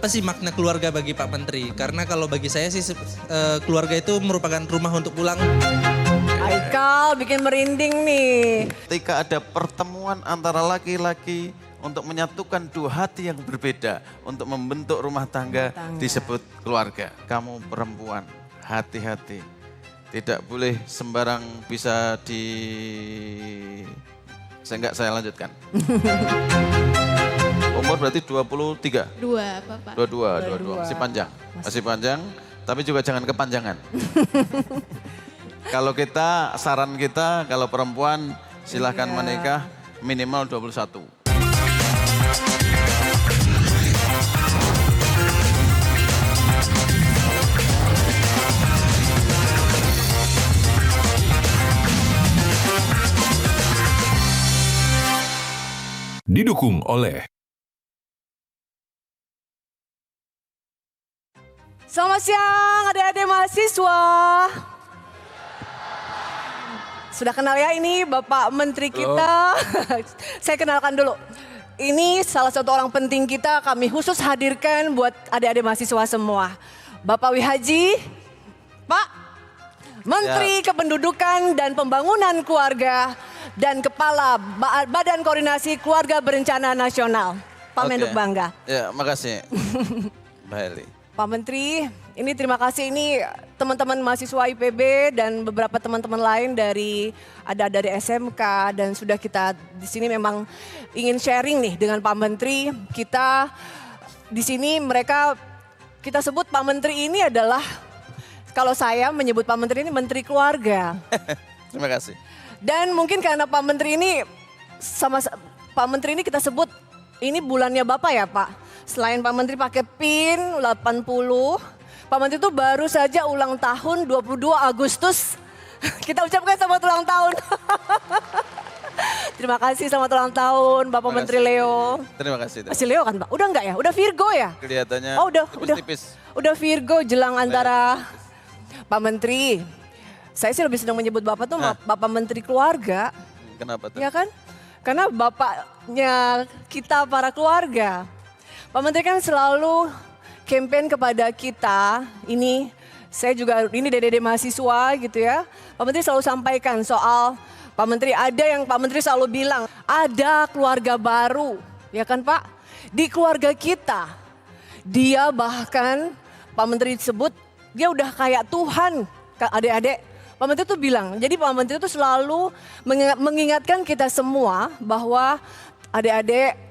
apa sih makna keluarga bagi Pak Menteri? Karena kalau bagi saya sih keluarga itu merupakan rumah untuk pulang. Aikal bikin merinding nih. Ketika ada pertemuan antara laki-laki untuk menyatukan dua hati yang berbeda untuk membentuk rumah tangga disebut keluarga. Kamu perempuan, hati-hati. Tidak boleh sembarang bisa saya lanjutkan. Umur berarti 23? 2, Bapak. 22. Masih panjang. Masih panjang, tapi juga jangan kepanjangan. Kalau saran kita, kalau perempuan silahkan menikah minimal 21. Didukung oleh Selamat siang adik-adik mahasiswa. Sudah kenal ya, ini Bapak Menteri kita. Saya kenalkan dulu. Ini salah satu orang penting kita, kami khusus hadirkan buat adik-adik mahasiswa semua. Bapak Wihaji, Pak Menteri Kependudukan dan Pembangunan Keluarga dan Kepala Badan Koordinasi Keluarga Berencana Nasional. Pak Menduk bangga. Ya, makasih. Mbak Heli. Pak Menteri, ini terima kasih, ini teman-teman mahasiswa IPB dan beberapa teman-teman lain dari SMK dan sudah kita di sini memang ingin sharing nih dengan Pak Menteri. Kita di sini kita sebut Pak Menteri ini adalah, kalau saya menyebut Pak Menteri ini Menteri Keluarga. Terima kasih. Dan mungkin karena Pak Menteri ini Pak Menteri ini kita sebut ini bulannya Bapak ya Pak. Selain Pak Menteri pakai PIN 80, Pak Menteri itu baru saja ulang tahun 22 Agustus. Kita ucapkan selamat ulang tahun. Terima kasih, selamat ulang tahun Bapak Menteri Leo. Terima kasih. Masih Leo kan Pak? Udah enggak ya? Udah Virgo ya? Kelihatannya tipis-tipis. Udah Virgo jelang antara Pak Menteri. Saya sih lebih senang menyebut Bapak tuh Bapak Menteri Keluarga. Kenapa tuh? Ya kan? Karena bapaknya kita para keluarga. Pak Menteri kan selalu campaign kepada kita, ini saya juga, ini dede-dede mahasiswa gitu ya. Pak Menteri selalu sampaikan soal, Pak Menteri Pak Menteri selalu bilang, ada keluarga baru, ya kan Pak? Di keluarga kita, dia bahkan, Pak Menteri disebut, dia udah kayak Tuhan, adik-adik. Pak Menteri tuh bilang, jadi Pak Menteri itu selalu mengingatkan kita semua bahwa adik-adik,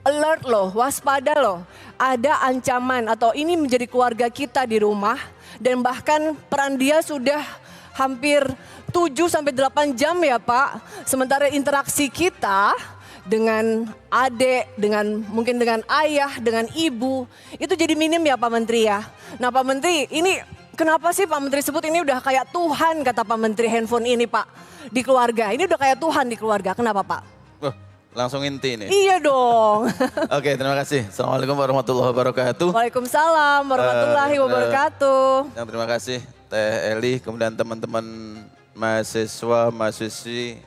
alert loh, waspada loh. Ada ancaman atau ini menjadi keluarga kita di rumah. Dan bahkan peran dia sudah hampir 7-8 jam ya Pak. Sementara interaksi kita dengan adik, mungkin dengan ayah, dengan ibu. Itu jadi minim ya Pak Menteri ya. Nah Pak Menteri ini kenapa sih Pak Menteri sebut ini udah kayak Tuhan kata Pak Menteri handphone ini Pak. Di keluarga, ini udah kayak Tuhan di keluarga. Kenapa Pak? Langsung inti nih. Iya dong. Oke, terima kasih. Assalamualaikum warahmatullahi wabarakatuh. Waalaikumsalam warahmatullahi wabarakatuh. Yang terima kasih Teh Eli, kemudian teman-teman mahasiswi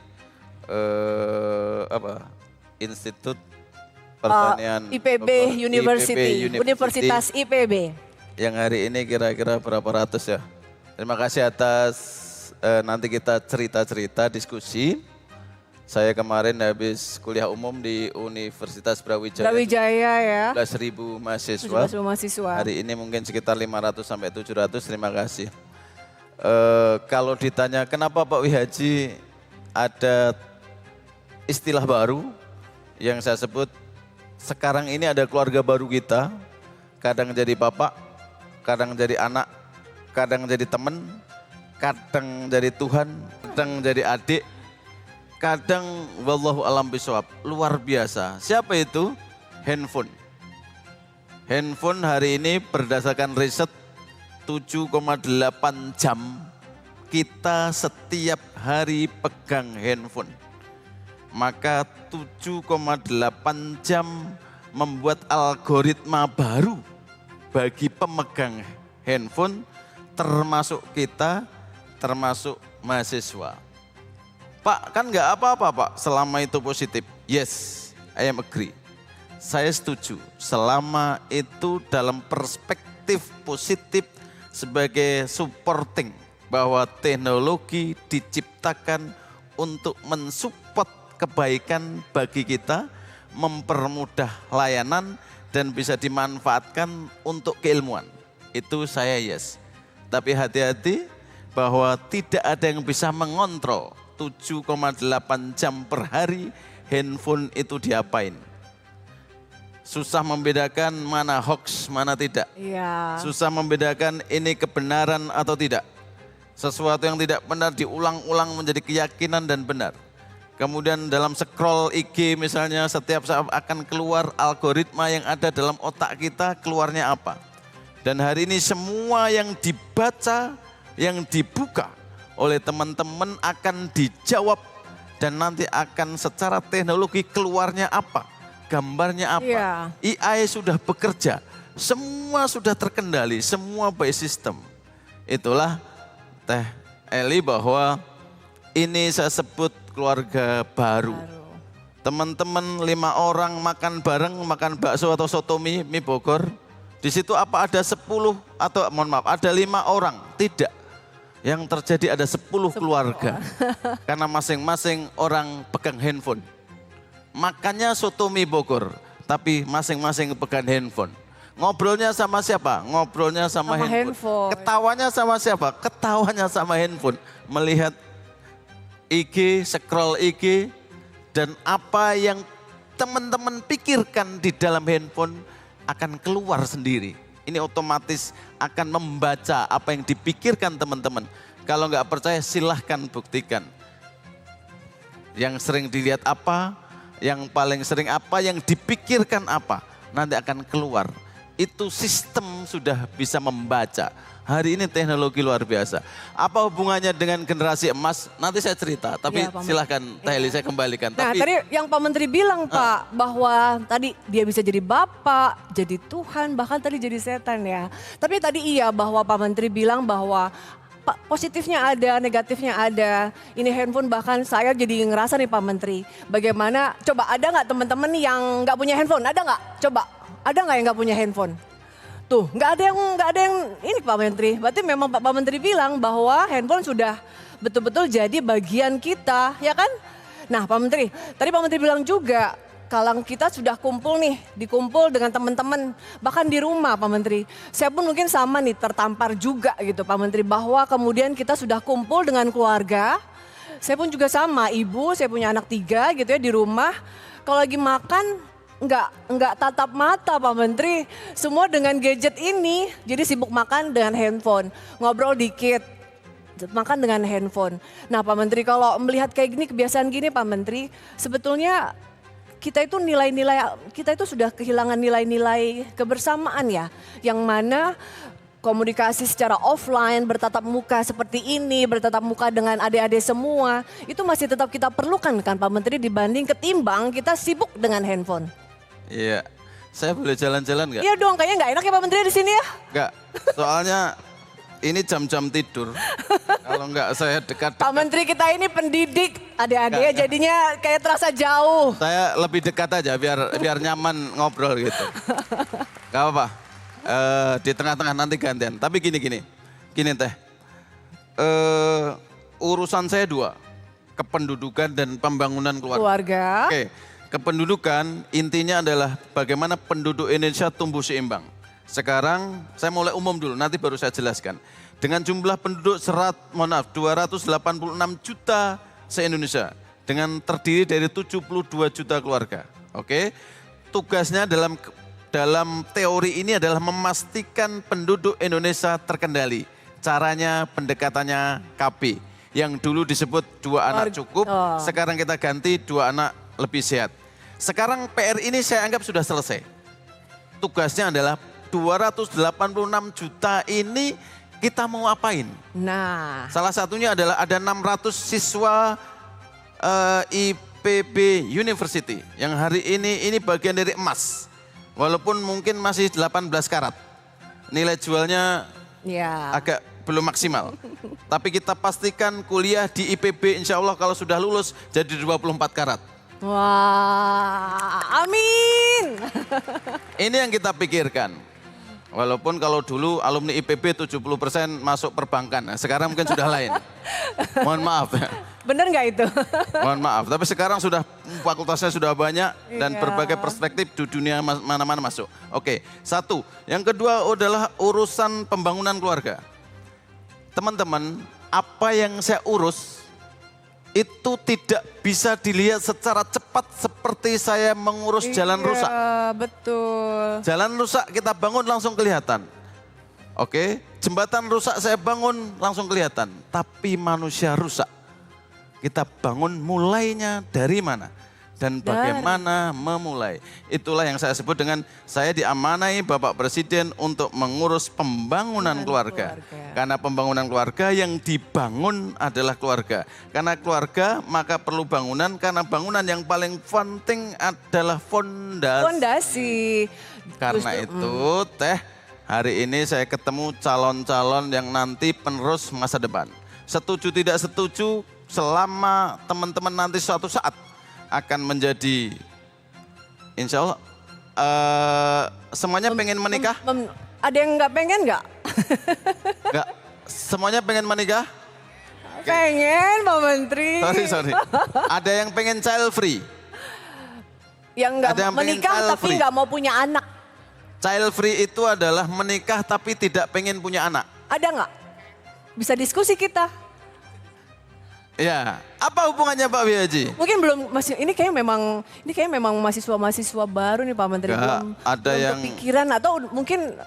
Institut Pertanian IPB University, Universitas IPB. Yang hari ini kira-kira berapa ratus ya. Terima kasih atas nanti kita cerita-cerita, diskusi. Saya kemarin habis kuliah umum di Universitas Brawijaya. Brawijaya ya. 17.000 mahasiswa. 17.000 mahasiswa. Hari ini mungkin sekitar 500 sampai 700, terima kasih. Kalau ditanya kenapa Pak Wihaji ada istilah baru yang saya sebut sekarang ini ada keluarga baru kita. Kadang jadi bapak, kadang jadi anak, kadang jadi teman, kadang jadi Tuhan, kadang jadi adik. Kadang wallahu alam bisawab, luar biasa. Siapa itu? Handphone. Handphone hari ini berdasarkan riset 7,8 jam kita setiap hari pegang handphone. Maka 7,8 jam membuat algoritma baru bagi pemegang handphone termasuk kita, termasuk mahasiswa. Pak, kan nggak apa-apa Pak selama itu positif. Yes, I am agree. saya setuju selama itu dalam perspektif positif sebagai supporting bahwa teknologi diciptakan untuk mensupport kebaikan bagi kita, mempermudah layanan dan bisa dimanfaatkan untuk keilmuan. Itu saya yes. Tapi hati-hati bahwa tidak ada yang bisa mengontrol 7,8 jam per hari handphone itu diapain. Susah membedakan mana hoax, mana tidak. Iya. Susah membedakan ini kebenaran atau tidak. Sesuatu yang tidak benar diulang-ulang menjadi keyakinan dan benar. Kemudian dalam scroll IG misalnya setiap saat akan keluar algoritma yang ada dalam otak kita keluarnya apa. Dan hari ini semua yang dibaca, yang dibuka oleh teman-teman akan dijawab dan nanti akan secara teknologi keluarnya apa. Gambarnya apa? Iya. AI sudah bekerja, semua sudah terkendali, semua by system. Itulah Teh Eli bahwa ini saya sebut keluarga baru. Teman-teman 5 orang makan bareng, makan bakso atau soto mie Bogor. Di situ apa ada 10 atau mohon maaf ada 5 orang? Tidak. Yang terjadi ada 10 keluarga. Karena masing-masing orang pegang handphone. Makannya soto mie Bogor, tapi masing-masing pegang handphone. Ngobrolnya sama siapa? Ngobrolnya sama handphone. Ketawanya sama siapa? Ketawanya sama handphone. Melihat IG, scroll IG, dan apa yang teman-teman pikirkan di dalam handphone akan keluar sendiri. Ini otomatis akan membaca apa yang dipikirkan teman-teman. Kalau nggak percaya silahkan buktikan. Yang sering dilihat apa? Yang paling sering apa, yang dipikirkan apa, nanti akan keluar. Itu sistem sudah bisa membaca. Hari ini teknologi luar biasa. Apa hubungannya dengan generasi emas? Nanti saya cerita, tapi ya, silahkan Teh Eli saya kembalikan. Nah tadi yang Pak Menteri bilang Pak, bahwa tadi dia bisa jadi Bapak, jadi Tuhan, bahkan tadi jadi setan ya. Tapi tadi iya bahwa Pak Menteri bilang bahwa positifnya ada, negatifnya ada. Ini handphone bahkan saya jadi ngerasa nih Pak Menteri. Bagaimana, coba ada nggak teman-teman yang nggak punya handphone? Ada nggak? Coba, ada nggak yang nggak punya handphone? Tuh, nggak ada yang ini Pak Menteri. Berarti memang Pak Menteri bilang bahwa handphone sudah betul-betul jadi bagian kita, ya kan? Nah Pak Menteri, tadi Pak Menteri bilang juga, kalau kita sudah kumpul nih, dikumpul dengan teman-teman, bahkan di rumah Pak Menteri. Saya pun mungkin sama nih tertampar juga gitu Pak Menteri, bahwa kemudian kita sudah kumpul dengan keluarga. Saya pun juga sama, ibu, saya punya anak 3 gitu ya di rumah. Kalau lagi makan nggak tatap mata Pak Menteri, semua dengan gadget ini. Jadi sibuk makan dengan handphone, ngobrol dikit, makan dengan handphone. Nah Pak Menteri, kalau melihat kayak gini, kebiasaan gini Pak Menteri, sebetulnya kita itu kita itu sudah kehilangan nilai-nilai kebersamaan ya. Yang mana komunikasi secara offline, bertatap muka seperti ini, bertatap muka dengan adik-adik semua, itu masih tetap kita perlukan kan Pak Menteri, dibanding ketimbang kita sibuk dengan handphone. Iya, saya boleh jalan-jalan nggak? Iya dong, kayaknya nggak enak ya Pak Menteri di sini ya. Nggak, soalnya ini jam-jam tidur. Kalau nggak saya dekat-dekat. Pak Menteri kita ini pendidik adik-adik, jadinya kayak terasa jauh. Saya lebih dekat aja biar nyaman ngobrol gitu. Gak apa-apa. Di tengah-tengah nanti gantian. Tapi gini Teh. Urusan saya 2, kependudukan dan pembangunan keluarga. Oke, kependudukan intinya adalah bagaimana penduduk Indonesia tumbuh seimbang. Sekarang saya mulai umum dulu, nanti baru saya jelaskan. Dengan jumlah penduduk 286 juta se-Indonesia. Dengan terdiri dari 72 juta keluarga. Oke, tugasnya dalam teori ini adalah memastikan penduduk Indonesia terkendali. Caranya pendekatannya KB. Yang dulu disebut 2 anak cukup, sekarang kita ganti 2 anak lebih sehat. Sekarang PR ini saya anggap sudah selesai. Tugasnya adalah 286 juta ini kita mau apain? Nah, salah satunya adalah ada 600 siswa IPB University yang hari ini bagian dari emas. Walaupun mungkin masih 18 karat. Nilai jualnya ya agak belum maksimal. Tapi kita pastikan kuliah di IPB insya Allah kalau sudah lulus jadi 24 karat. Wah, amin. Ini yang kita pikirkan. Walaupun kalau dulu alumni IPB 70% masuk perbankan, nah, sekarang mungkin sudah lain. Mohon maaf. Bener nggak itu? Mohon maaf, tapi sekarang sudah fakultasnya sudah banyak dan Iya. berbagai perspektif di dunia mana-mana masuk. Oke, satu. Yang kedua adalah urusan pembangunan keluarga. Teman-teman, apa yang saya urus itu tidak bisa dilihat secara cepat seperti saya mengurus jalan rusak. Iya, betul. Jalan rusak kita bangun langsung kelihatan. Oke, jembatan rusak saya bangun langsung kelihatan. Tapi manusia rusak. Kita bangun mulainya dari mana? Dan bagaimana memulai. Itulah yang saya sebut dengan saya diamanai Bapak Presiden untuk mengurus pembangunan keluarga. Karena pembangunan keluarga yang dibangun adalah keluarga. Karena keluarga maka perlu bangunan, karena bangunan yang paling penting adalah fondasi. Fondasi. Karena itu Teh, hari ini saya ketemu calon-calon yang nanti penerus masa depan. Setuju tidak setuju, selama teman-teman nanti suatu saat akan menjadi, insya Allah, semuanya pengen menikah? Ada yang nggak pengen nggak? Enggak, semuanya pengen menikah? Pengen, Pak Menteri. Sorry. Ada yang pengen child free? Yang nggak Ada yang pengen menikah child tapi free. nggak mau punya anak. Child free itu adalah menikah tapi tidak pengen punya anak. Ada nggak? Bisa diskusi kita. Ya, apa hubungannya Pak Wihaji? Mungkin belum masih ini kayak memang mahasiswa baru nih Pak Menteri, Nggak, ada belum yang- kepikiran atau mungkin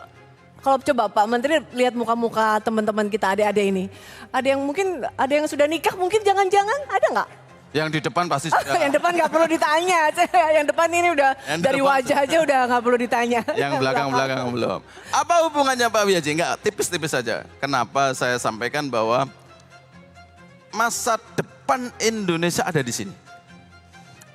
kalau coba Pak Menteri lihat muka-muka teman-teman kita adik-adik ini. Ada yang sudah nikah mungkin jangan-jangan ada nggak? Yang di depan pasti sudah. Yang depan nggak perlu ditanya. Yang depan ini udah Yang dari depan wajah aja udah nggak perlu ditanya. Yang belakang-belakang belum. Apa hubungannya Pak Wihaji? Enggak, tipis-tipis saja. Kenapa saya sampaikan bahwa masa depan Indonesia ada di sini.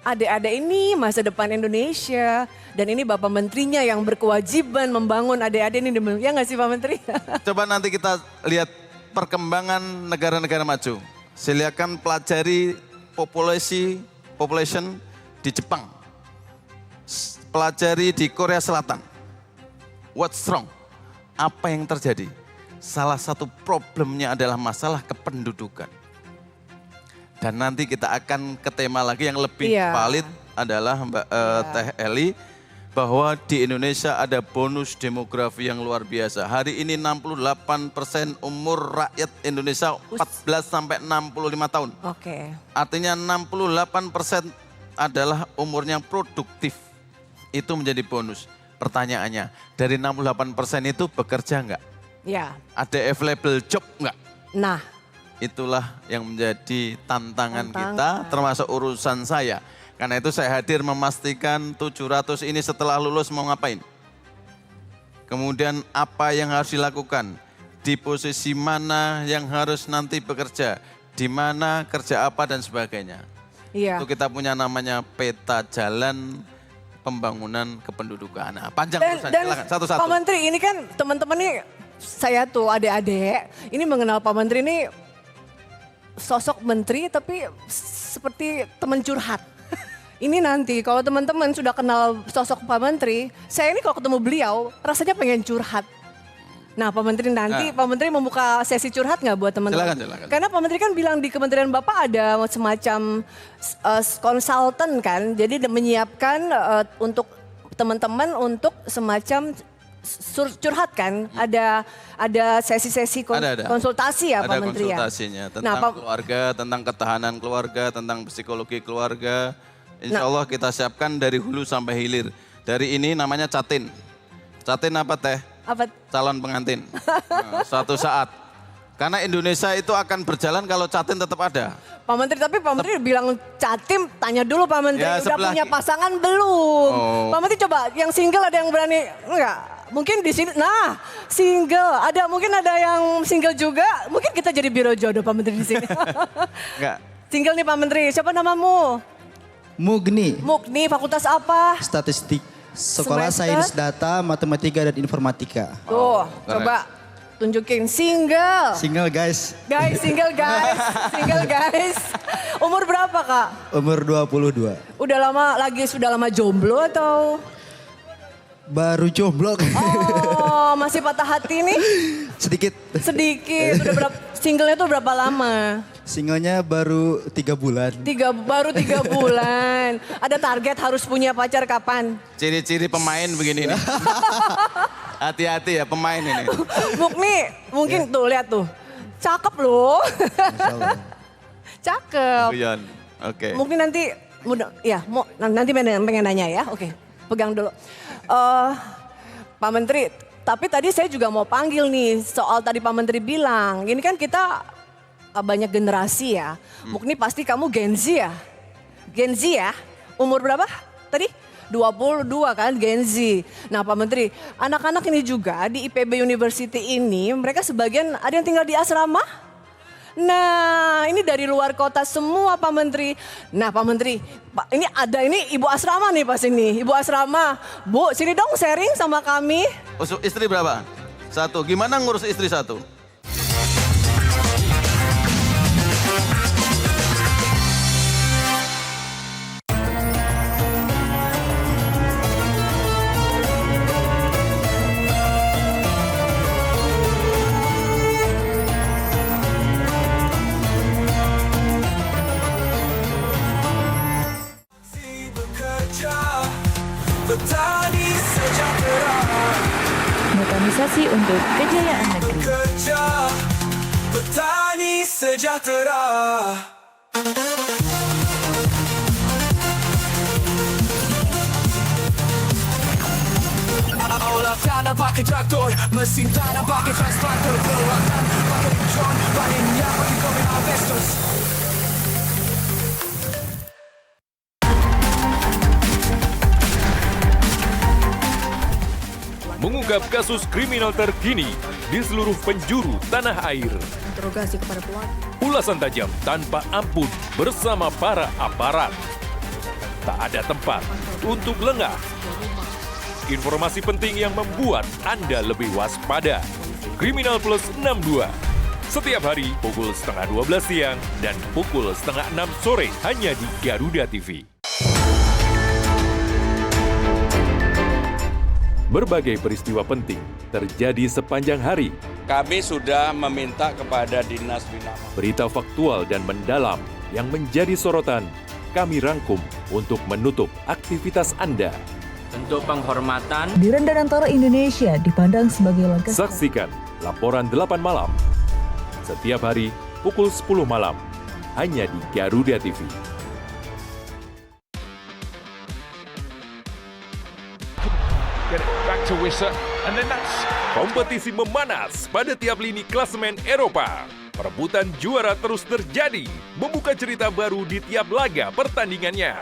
Adik-adik ini masa depan Indonesia dan ini Bapak Menterinya yang berkewajiban membangun adik-adik ini. Ya nggak sih Pak Menteri? Coba nanti kita lihat perkembangan negara-negara maju. Silakan pelajari population di Jepang. Pelajari di Korea Selatan. What's wrong? Apa yang terjadi? Salah satu problemnya adalah masalah kependudukan. Dan nanti kita akan ke tema lagi yang lebih Iya. valid adalah Mbak Teh Eli, bahwa di Indonesia ada bonus demografi yang luar biasa. Hari ini 68% umur rakyat Indonesia 14 sampai 65 tahun. Oke. Artinya 68% adalah umurnya produktif. Itu menjadi bonus. Pertanyaannya, dari 68% itu bekerja enggak? Ya. Ada available job enggak? Nah. Itulah yang menjadi tantangan Tantangan. kita, termasuk urusan saya. Karena itu saya hadir memastikan 700 ini setelah lulus mau ngapain. Kemudian apa yang harus dilakukan, di posisi mana yang harus nanti bekerja, di mana kerja apa dan sebagainya. Iya. Itu kita punya namanya peta jalan pembangunan kependudukan. Nah, panjang Dan urusannya, silakan satu-satu. Pak Menteri ini kan teman-teman nih, saya tuh adik-adik, ini mengenal Pak Menteri ini sosok menteri tapi seperti teman curhat. Ini nanti kalau teman-teman sudah kenal sosok Pak Menteri, saya ini kalau ketemu beliau rasanya pengen curhat. Nah Pak Menteri nanti, Pak Menteri membuka sesi curhat nggak buat teman-teman? Silakan. Karena Pak Menteri kan bilang di Kementerian Bapak ada semacam konsultan kan, jadi menyiapkan untuk teman-teman untuk semacam curhat kan, ada sesi-sesi Ada. konsultasi ya Ada Pak Menteri ya. konsultasinya tentang Nah, Pak, keluarga, tentang ketahanan keluarga, tentang psikologi keluarga. Insya Nah. Allah kita siapkan dari hulu sampai hilir. Dari ini namanya Catin. Catin apa Teh? apa Calon pengantin. Nah, suatu saat. Karena Indonesia itu akan berjalan kalau Catin tetap ada. Pak Menteri, tapi Pak Menteri bilang Catim, tanya dulu Pak Menteri, Ya, udah sebelah punya pasangan belum? Oh. Pak Menteri coba yang single ada yang berani, enggak? Mungkin di sini, nah single, mungkin ada yang single juga, mungkin kita jadi biro jodoh Pak Menteri di sini. Enggak. Single nih Pak Menteri, siapa namamu? Mugni, Mukni, fakultas apa? Statistik, Sekolah Semester? Sains Data, Matematika dan Informatika. Tuh, keren. coba. tunjukin single. Single guys, Guys, single guys, single guys. Umur berapa Kak? umur 22. Sudah lama jomblo atau? Baru jomblo. Oh, masih patah hati nih? Sedikit. Sedikit. Singlenya tuh berapa lama? Singlenya baru 3 bulan. Baru 3 bulan. Ada target harus punya pacar kapan? Ciri-ciri pemain begini nih. Hati-hati ya pemain ini. Mukni, mungkin tuh lihat tuh. Cakep loh. Masya Allah. Cakep. Guyon. Oke. Mungkin nanti, nanti pengen nanya ya. Oke, pegang dulu. Pak Menteri, tapi tadi saya juga mau panggil nih soal tadi Pak Menteri bilang. Ini kan kita banyak generasi ya. Mukni pasti kamu Gen Z ya? Gen Z ya? Umur berapa tadi? 22 kan Gen Z. Nah Pak Menteri, anak-anak ini juga di IPB University ini mereka sebagian ada yang tinggal di asrama. Nah ini dari luar kota semua Pak Menteri. Nah Pak Menteri, ini ada ibu asrama nih pas ini. Ibu asrama, Bu sini dong sharing sama kami. Istri berapa? 1. Gimana ngurus istri 1? Petani sejahtera, Mekanisasi untuk kejayaan negeri. kerja, petani sejahtera. Olah tanah pakai traktor, mesin tanah pakai transplanter, perawatan pakai drone, panennya pakai kombin harvesters. Mengungkap kasus kriminal terkini di seluruh penjuru tanah air. Interogasi kepada pelaku. Ulasan tajam tanpa ampun bersama para aparat. Tak ada tempat untuk lengah. Informasi penting yang membuat Anda lebih waspada. Kriminal Plus 62. Setiap hari pukul setengah 12 siang dan pukul setengah 6 sore hanya di Garuda TV. Berbagai peristiwa penting terjadi sepanjang hari. Kami sudah meminta kepada Dinas Bina. Berita faktual dan mendalam yang menjadi sorotan kami rangkum untuk menutup aktivitas Anda. Untuk penghormatan, Dirjen Danantara Indonesia dipandang sebagai langkah Saksikan laporan 8 malam. Setiap hari pukul 10 malam. Hanya di Garuda TV. Kompetisi memanas pada tiap lini klasemen Eropa. Perebutan juara terus terjadi, membuka cerita baru di tiap laga pertandingannya.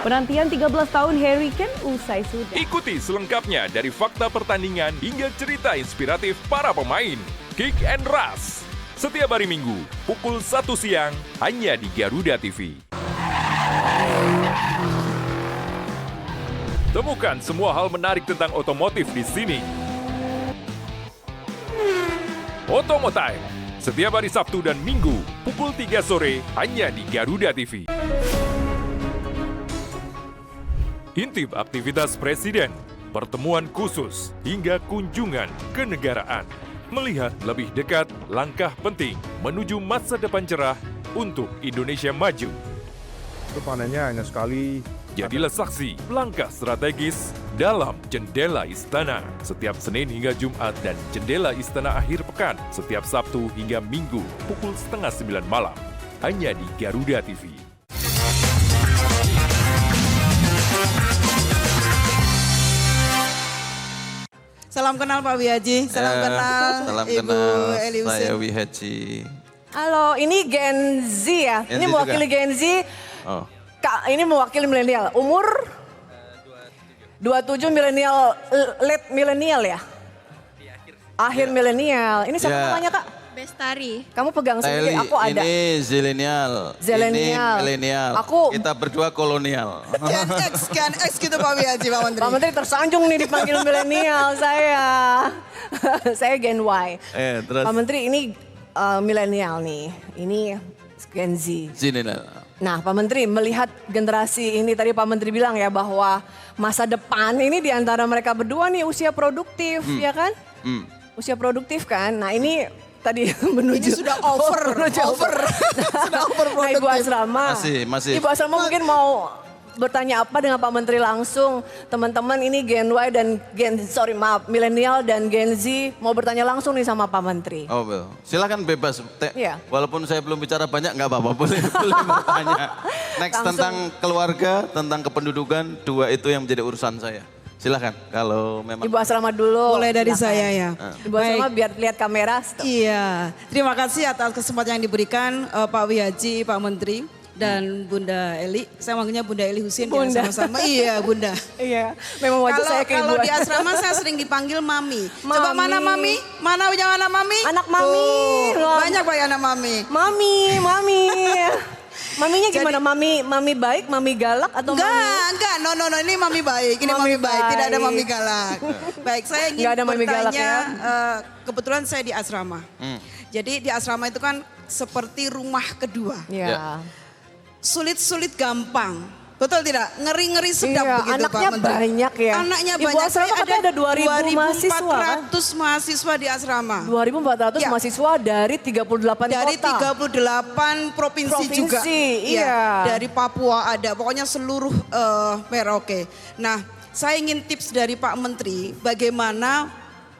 penantian 13 tahun Harry Kane usai sudah. Ikuti selengkapnya dari fakta pertandingan hingga cerita inspiratif para pemain. Kick and Rush. Setiap hari Minggu, pukul 1 siang, hanya di Garuda TV. Temukan semua hal menarik tentang otomotif di sini. Otomotime, setiap hari Sabtu dan Minggu, pukul 3 sore, hanya di Garuda TV. Intip aktivitas Presiden, pertemuan khusus, hingga kunjungan kenegaraan. Melihat lebih dekat langkah penting menuju masa depan cerah untuk Indonesia maju. Itu panennya hanya sekali. Jadilah saksi langkah strategis dalam Jendela Istana. Setiap Senin hingga Jumat dan Jendela Istana akhir pekan. Setiap Sabtu hingga Minggu pukul setengah 9 malam. Hanya di Garuda TV. Salam kenal Pak Wihaji, salam kenal Salam Ibu kenal, Eli saya Husin. Wihaji. Halo, ini Gen Z ya? Gen Ini Z mewakili juga? Gen Z. Oh. Kak, ini mewakili milenial. Umur? 27 milenial, late milenial ya? Akhir milenial. Ini siapa Ya. namanya Kak? Bestari. Kamu pegang sendiri, Teli, aku ada. ini zilenial, ini Zilenial. milenial. Aku- Kita berdua kolonial. Gen X gitu Pak Wihaji, Pak Menteri. Pak Menteri tersanjung nih dipanggil milenial saya. Saya Gen Y. Terus Pak Menteri ini milenial nih, ini Gen Z. zilenial. Nah Pak Menteri melihat generasi ini tadi Pak Menteri bilang ya bahwa masa depan ini di antara mereka berdua nih usia produktif ya kan? Usia produktif kan? Nah ini tadi menuju. Ini sudah over. Sudah over Nah Ibu produktif. Asrama. Masih. Ibu Asrama mungkin mau bertanya apa dengan Pak Menteri langsung. Teman-teman ini Gen Y dan milenial dan Gen Z mau bertanya langsung nih sama Pak Menteri. Oh, silakan bebas. Iya. Walaupun saya belum bicara banyak, nggak apa-apa. Boleh bertanya. Next Langsung. tentang keluarga, tentang kependudukan, dua itu yang menjadi urusan saya. Silakan kalau memang. Ibu Asrama dulu. Mulai dari silakan. saya ya. Ibu Asrama biar lihat kamera. Iya, terima kasih atas kesempatan yang diberikan Pak Wihaji, Pak Menteri dan Bunda Eli. Saya manggilnya Bunda Eli Husin ya Bunda. sama-sama. Iya Bunda. Iya, memang wajah saya kayak Kalau Ibu di asrama saya sering dipanggil Mami. Coba mana Mami? Mana yang mana Mami? Anak Mami. Tuh, banyak Pak anak Mami. Mami. Maminya gimana? Mami baik, mami galak atau Enggak, no, ini Mami baik, ini Mami baik, tidak ada Mami galak. Baik, saya ingin Nggak ada Mami galak bertanya, ya? kebetulan saya di asrama. Jadi di asrama itu kan seperti rumah kedua. Ya. Sulit-sulit gampang. Betul tidak? Ngeri-ngeri sedap Iya, begitu anaknya Pak Menteri. banyak ya. Anaknya Ibu banyak. asrama katanya ada 2.000 mahasiswa kan? 2.400 mahasiswa di asrama. 2.400 Ya. mahasiswa dari 38 Dari kota. 38 provinsi juga. iya. Dari Papua ada, pokoknya seluruh Merauke. Nah, saya ingin tips dari Pak Menteri bagaimana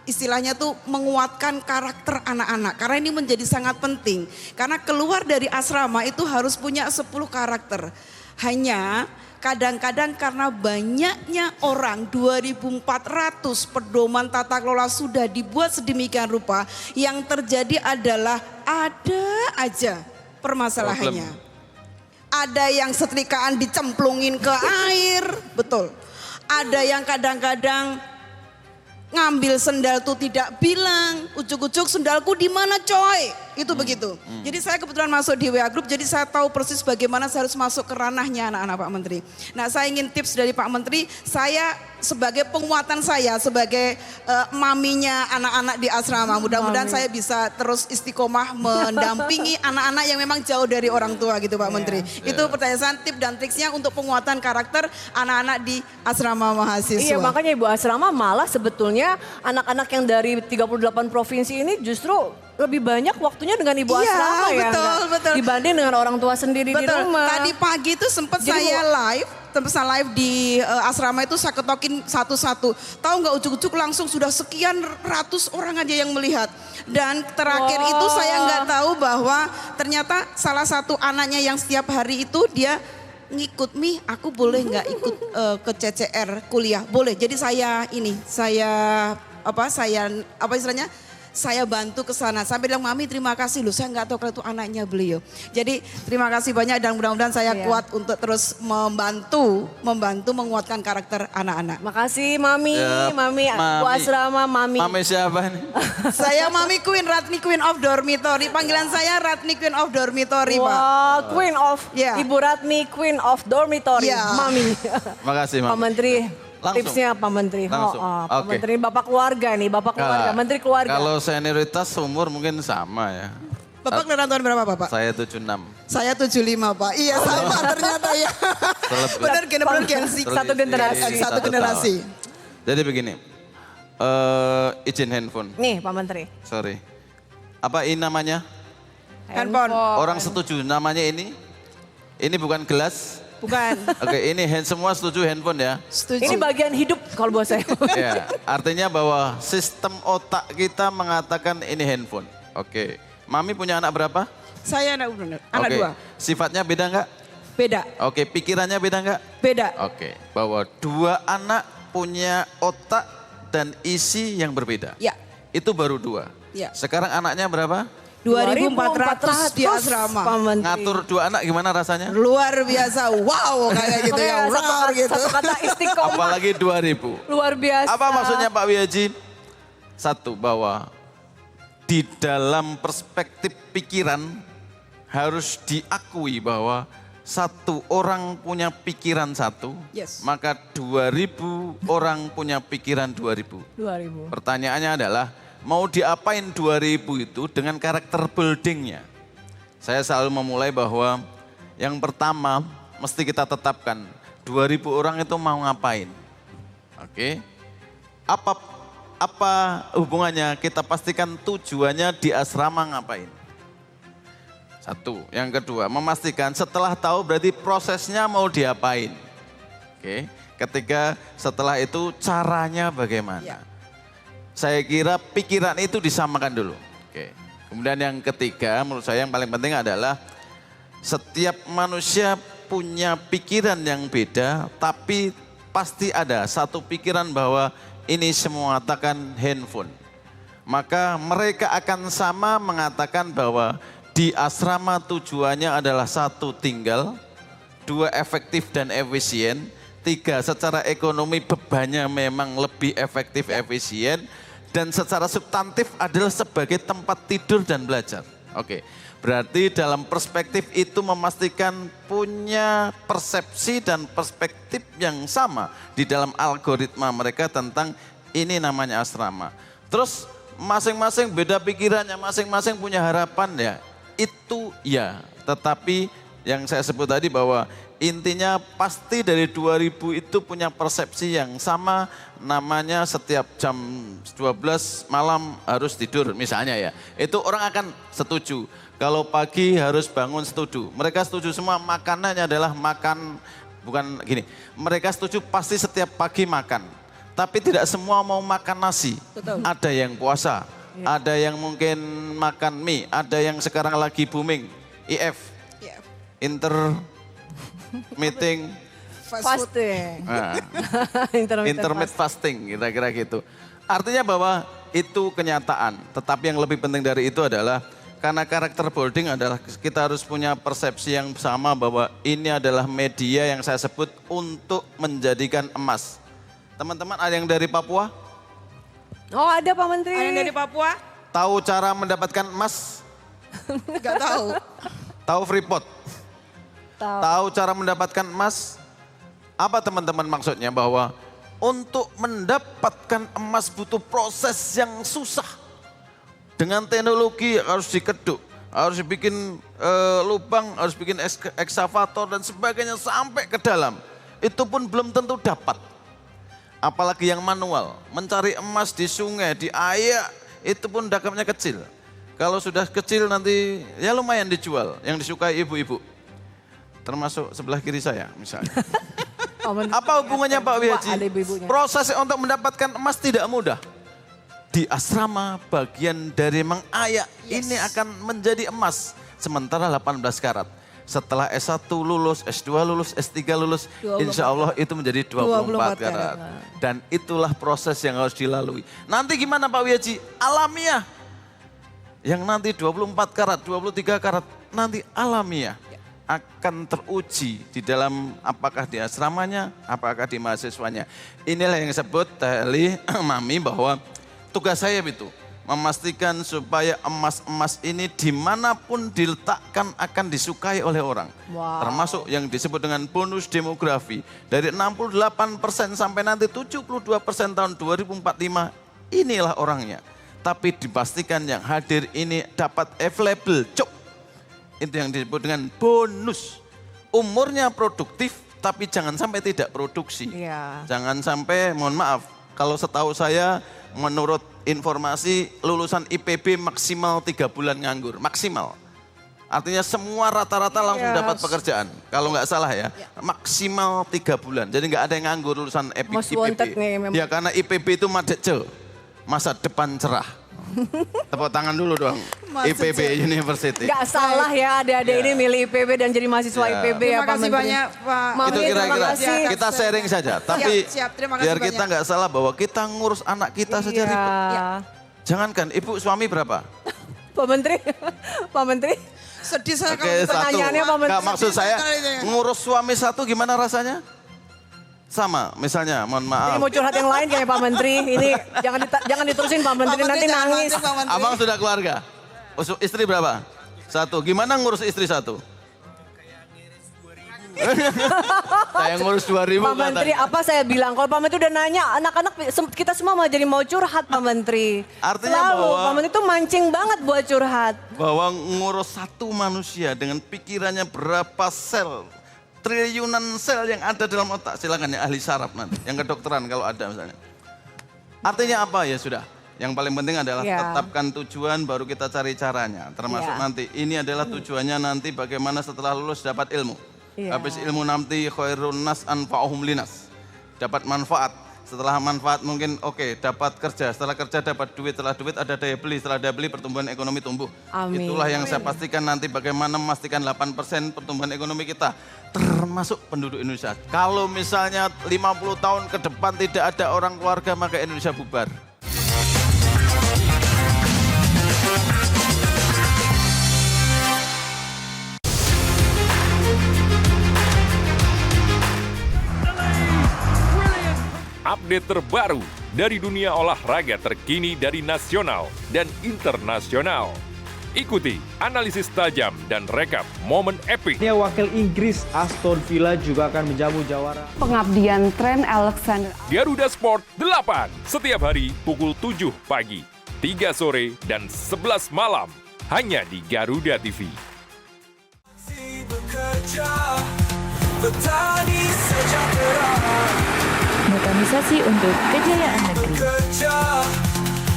istilahnya tuh menguatkan karakter anak-anak. Karena ini menjadi sangat penting. Karena keluar dari asrama itu harus punya 10 karakter. Hanya kadang-kadang karena banyaknya orang 2.400 pedoman tata kelola sudah dibuat sedemikian rupa, yang terjadi adalah ada aja permasalahannya. Ada yang setrikaan dicemplungin ke air, betul. Ada yang kadang-kadang ngambil sendal tuh tidak bilang, ujuk-ujuk sendalku di mana coy? Itu begitu. Jadi saya kebetulan masuk di WA Group, jadi saya tahu persis bagaimana saya harus masuk ke ranahnya anak-anak Pak Menteri. Nah, saya ingin tips dari Pak Menteri, saya sebagai penguatan saya sebagai maminya anak-anak di asrama, mudah-mudahan saya bisa terus istiqomah mendampingi anak-anak yang memang jauh dari orang tua gitu Pak Menteri. Itu pertanyaan tips dan triksnya untuk penguatan karakter anak-anak di asrama mahasiswa. Iya, makanya Ibu Asrama malah sebetulnya anak-anak yang dari 38 provinsi ini justru lebih banyak waktunya dengan Ibu Iya, Asrama ya. betul. Dibanding dengan orang tua sendiri di rumah. Tadi pagi itu sempat Jadi saya live di asrama itu saya ketokin satu-satu. Tahu nggak ujuk-ujuk langsung sudah sekian ratus orang aja yang melihat. Dan terakhir itu saya nggak tahu bahwa ternyata salah satu anaknya yang setiap hari itu dia ngikut, Mi, aku boleh nggak ikut ke CCR kuliah? Boleh. Jadi saya istilahnya? Saya bantu ke sana. Sampai bilang, Mami terima kasih loh, saya nggak tahu kalau itu anaknya beliau. Jadi terima kasih banyak dan mudah-mudahan saya kuat untuk terus membantu menguatkan karakter anak-anak. Makasih Mami, Ya, Mami, Ibu Asrama, Mami. Mami siapa nih? Saya Mami Queen, Ratni Queen of Dormitory. Panggilan saya Ratni Queen of Dormitory, Pak. Wah, Queen of, Ya. Ibu Ratni Queen of Dormitory, Ya. Mami. Makasih, Pak Mami. Menteri, Langsung. tipsnya Pak Menteri. Langsung. Pak Oke. Menteri, Bapak keluarga nih, Bapak keluarga, Menteri keluarga. Kalau senioritas umur mungkin sama ya. Bapak kelahiran tahun berapa, Bapak? Saya 76. Saya 75, Pak. Iya, sama ternyata ya. Benar Gen Z. Satu generasi. Satu generasi. Jadi begini, izin handphone, Nih Pak Menteri. sorry. Apa ini namanya? Handphone. Orang setuju namanya ini? Ini bukan gelas. Bukan. Oke, ini semua setuju handphone ya. Setuju. Ini bagian hidup kalau buat saya. Ya, artinya bahwa sistem otak kita mengatakan ini handphone. Oke, Mami punya anak berapa? Saya anak Oke, dua. sifatnya beda nggak? Beda. Oke, pikirannya beda nggak? Beda. Oke, bahwa dua anak punya otak dan isi yang berbeda. Ya. Itu baru dua. Ya. Sekarang anaknya berapa? 2.400 di Pak asrama. Menteri. Ngatur dua anak gimana rasanya? Luar biasa. Wow, kayak gitu ya. Oke, Wow gitu. Satu kata istiqomah. Apalagi 2000. Luar biasa. Apa maksudnya Pak Wihaji? Satu, bahwa di dalam perspektif pikiran harus diakui bahwa satu orang punya pikiran satu, Yes. maka 2000 orang punya pikiran 2000. 2000. Pertanyaannya adalah mau diapain 2000 itu dengan karakter buildingnya. Saya selalu memulai bahwa yang pertama mesti kita tetapkan 2000 orang itu mau ngapain. Oke. Apa hubungannya? Kita pastikan tujuannya di asrama ngapain. Satu. Yang kedua, memastikan setelah tahu berarti prosesnya mau diapain. Oke. Ketiga, setelah itu caranya bagaimana. Ya. Saya kira pikiran itu disamakan dulu. Oke. Kemudian yang ketiga, menurut saya yang paling penting adalah setiap manusia punya pikiran yang beda, tapi pasti ada satu pikiran bahwa ini semua mengatakan handphone. Maka mereka akan sama mengatakan bahwa di asrama tujuannya adalah satu, tinggal, dua, efektif dan efisien, tiga, secara ekonomi bebannya memang lebih efektif, efisien, dan secara substantif adalah sebagai tempat tidur dan belajar. Oke, berarti dalam perspektif itu memastikan punya persepsi dan perspektif yang sama di dalam algoritma mereka tentang ini namanya asrama. Terus masing-masing beda pikirannya, masing-masing punya harapan ya. Itu ya, tetapi yang saya sebut tadi bahwa intinya pasti dari 2000 itu punya persepsi yang sama, namanya setiap jam 12 malam harus tidur misalnya ya. Itu orang akan setuju. Kalau pagi harus bangun setuju. Mereka setuju semua, makanannya adalah makan, bukan gini. Mereka setuju pasti setiap pagi makan. Tapi tidak semua mau makan nasi. Betul. Ada yang puasa. Ada yang mungkin makan mie, ada yang sekarang lagi booming, IF, intermittent Fasting. nah, Intermittent intermittent fasting, kira-kira gitu. Artinya bahwa itu kenyataan, tetapi yang lebih penting dari itu adalah karena karakter building adalah kita harus punya persepsi yang sama bahwa ini adalah media yang saya sebut untuk menjadikan emas. Teman-teman ada yang dari Papua? Oh ada Pak Menteri. Ada yang dari Papua? Tahu cara mendapatkan emas? Enggak tahu. Tahu Freeport? Tahu. Tahu cara mendapatkan emas? Apa teman-teman maksudnya? Bahwa untuk mendapatkan emas butuh proses yang susah. Dengan teknologi harus dikeduk, harus dibikin lubang, harus bikin ekskavator dan sebagainya sampai ke dalam. Itu pun belum tentu dapat. Apalagi yang manual, mencari emas di sungai, di air, itu pun dagamnya kecil. Kalau sudah kecil nanti ya lumayan dijual, yang disukai ibu-ibu. Termasuk sebelah kiri saya misalnya. Apa hubungannya Pak Wihaji? Proses untuk mendapatkan emas tidak mudah. Di asrama bagian dari mengayak ini akan menjadi emas. Sementara 18 karat. Setelah S1 lulus, S2 lulus, S3 lulus, insya Allah itu menjadi 24 karat. Dan itulah proses yang harus dilalui. Nanti gimana Pak Wihaji? Alamiah. Yang nanti 24 karat, 23 karat, nanti alamiah. Akan teruji di dalam apakah di asramanya, apakah di mahasiswanya. Inilah yang disebut tadi Mami bahwa tugas saya itu memastikan supaya emas-emas ini dimanapun diletakkan akan disukai oleh orang. Wow. Termasuk yang disebut dengan bonus demografi. Dari 68% sampai nanti 72% tahun 2045, inilah orangnya. Tapi dipastikan yang hadir ini dapat available job. Itu yang disebut dengan bonus. Umurnya produktif tapi jangan sampai tidak produksi. Iya. Jangan sampai, mohon maaf, kalau setahu saya menurut informasi lulusan IPB maksimal 3 bulan nganggur, maksimal. Artinya semua rata-rata langsung dapat pekerjaan. Kalau nggak salah ya, maksimal 3 bulan. Jadi nggak ada yang nganggur lulusan IPB. Ya karena IPB itu madece, masa depan cerah. Tepuk tangan dulu dong, IPB University. Gak salah ya adik-adik ini milih IPB dan jadi mahasiswa IPB ya Pak Menteri. Terima kasih banyak Pak. Itu kira-kira kita sharing saja. Tapi terima kasih biar banyak. kita nggak salah bahwa kita ngurus anak kita saja ribet. Jangankan ibu suami berapa? Pak Menteri, Pak Menteri. Sedih saya Oke, kalau satu. Pertanyaannya Pak Menteri. Nggak, maksud saya ngurus suami satu gimana rasanya? sama, misalnya, mohon maaf. Ini mau curhat yang lain kayak Pak Menteri. Ini jangan diterusin Pak Menteri, nanti jangan nangis. mancing, Pak Menteri. Abang sudah keluarga? Istri berapa? 1. Gimana ngurus istri 1? Saya ngurus 2.000. Pak Menteri, apa saya bilang? Kalau Pak Menteri udah nanya, anak-anak kita semua mau curhat Pak Menteri. Artinya selalu, bahwa- Pak Menteri tuh mancing banget buat curhat. Bahwa ngurus satu manusia dengan pikirannya berapa sel, triliunan sel yang ada dalam otak. Silakan ya ahli saraf nanti, yang kedokteran kalau ada misalnya. Artinya apa ya sudah. Yang paling penting adalah tetapkan tujuan baru kita cari caranya. Termasuk nanti ini adalah tujuannya nanti bagaimana setelah lulus dapat ilmu. Habis ilmu nanti khairun nas anfa'uhum linas. Dapat manfaat. Setelah manfaat mungkin dapat kerja. Setelah kerja dapat duit. Setelah duit ada daya beli. Setelah daya beli pertumbuhan ekonomi tumbuh. Amin. Itulah yang saya pastikan nanti bagaimana memastikan 8% pertumbuhan ekonomi kita. Termasuk penduduk Indonesia. Kalau misalnya 50 tahun ke depan tidak ada orang keluarga maka Indonesia bubar. Update terbaru dari dunia olahraga terkini dari nasional dan internasional. Ikuti analisis tajam dan rekap momen epik. Wakil Inggris Aston Villa juga akan menjamu jawara. Pengabdian Trent Alexander. Garuda Sport 8, setiap hari pukul 7 pagi, 3 sore, dan 11 malam. Hanya di Garuda TV. Petani sejahtera, Mekanisasi untuk kejayaan negeri.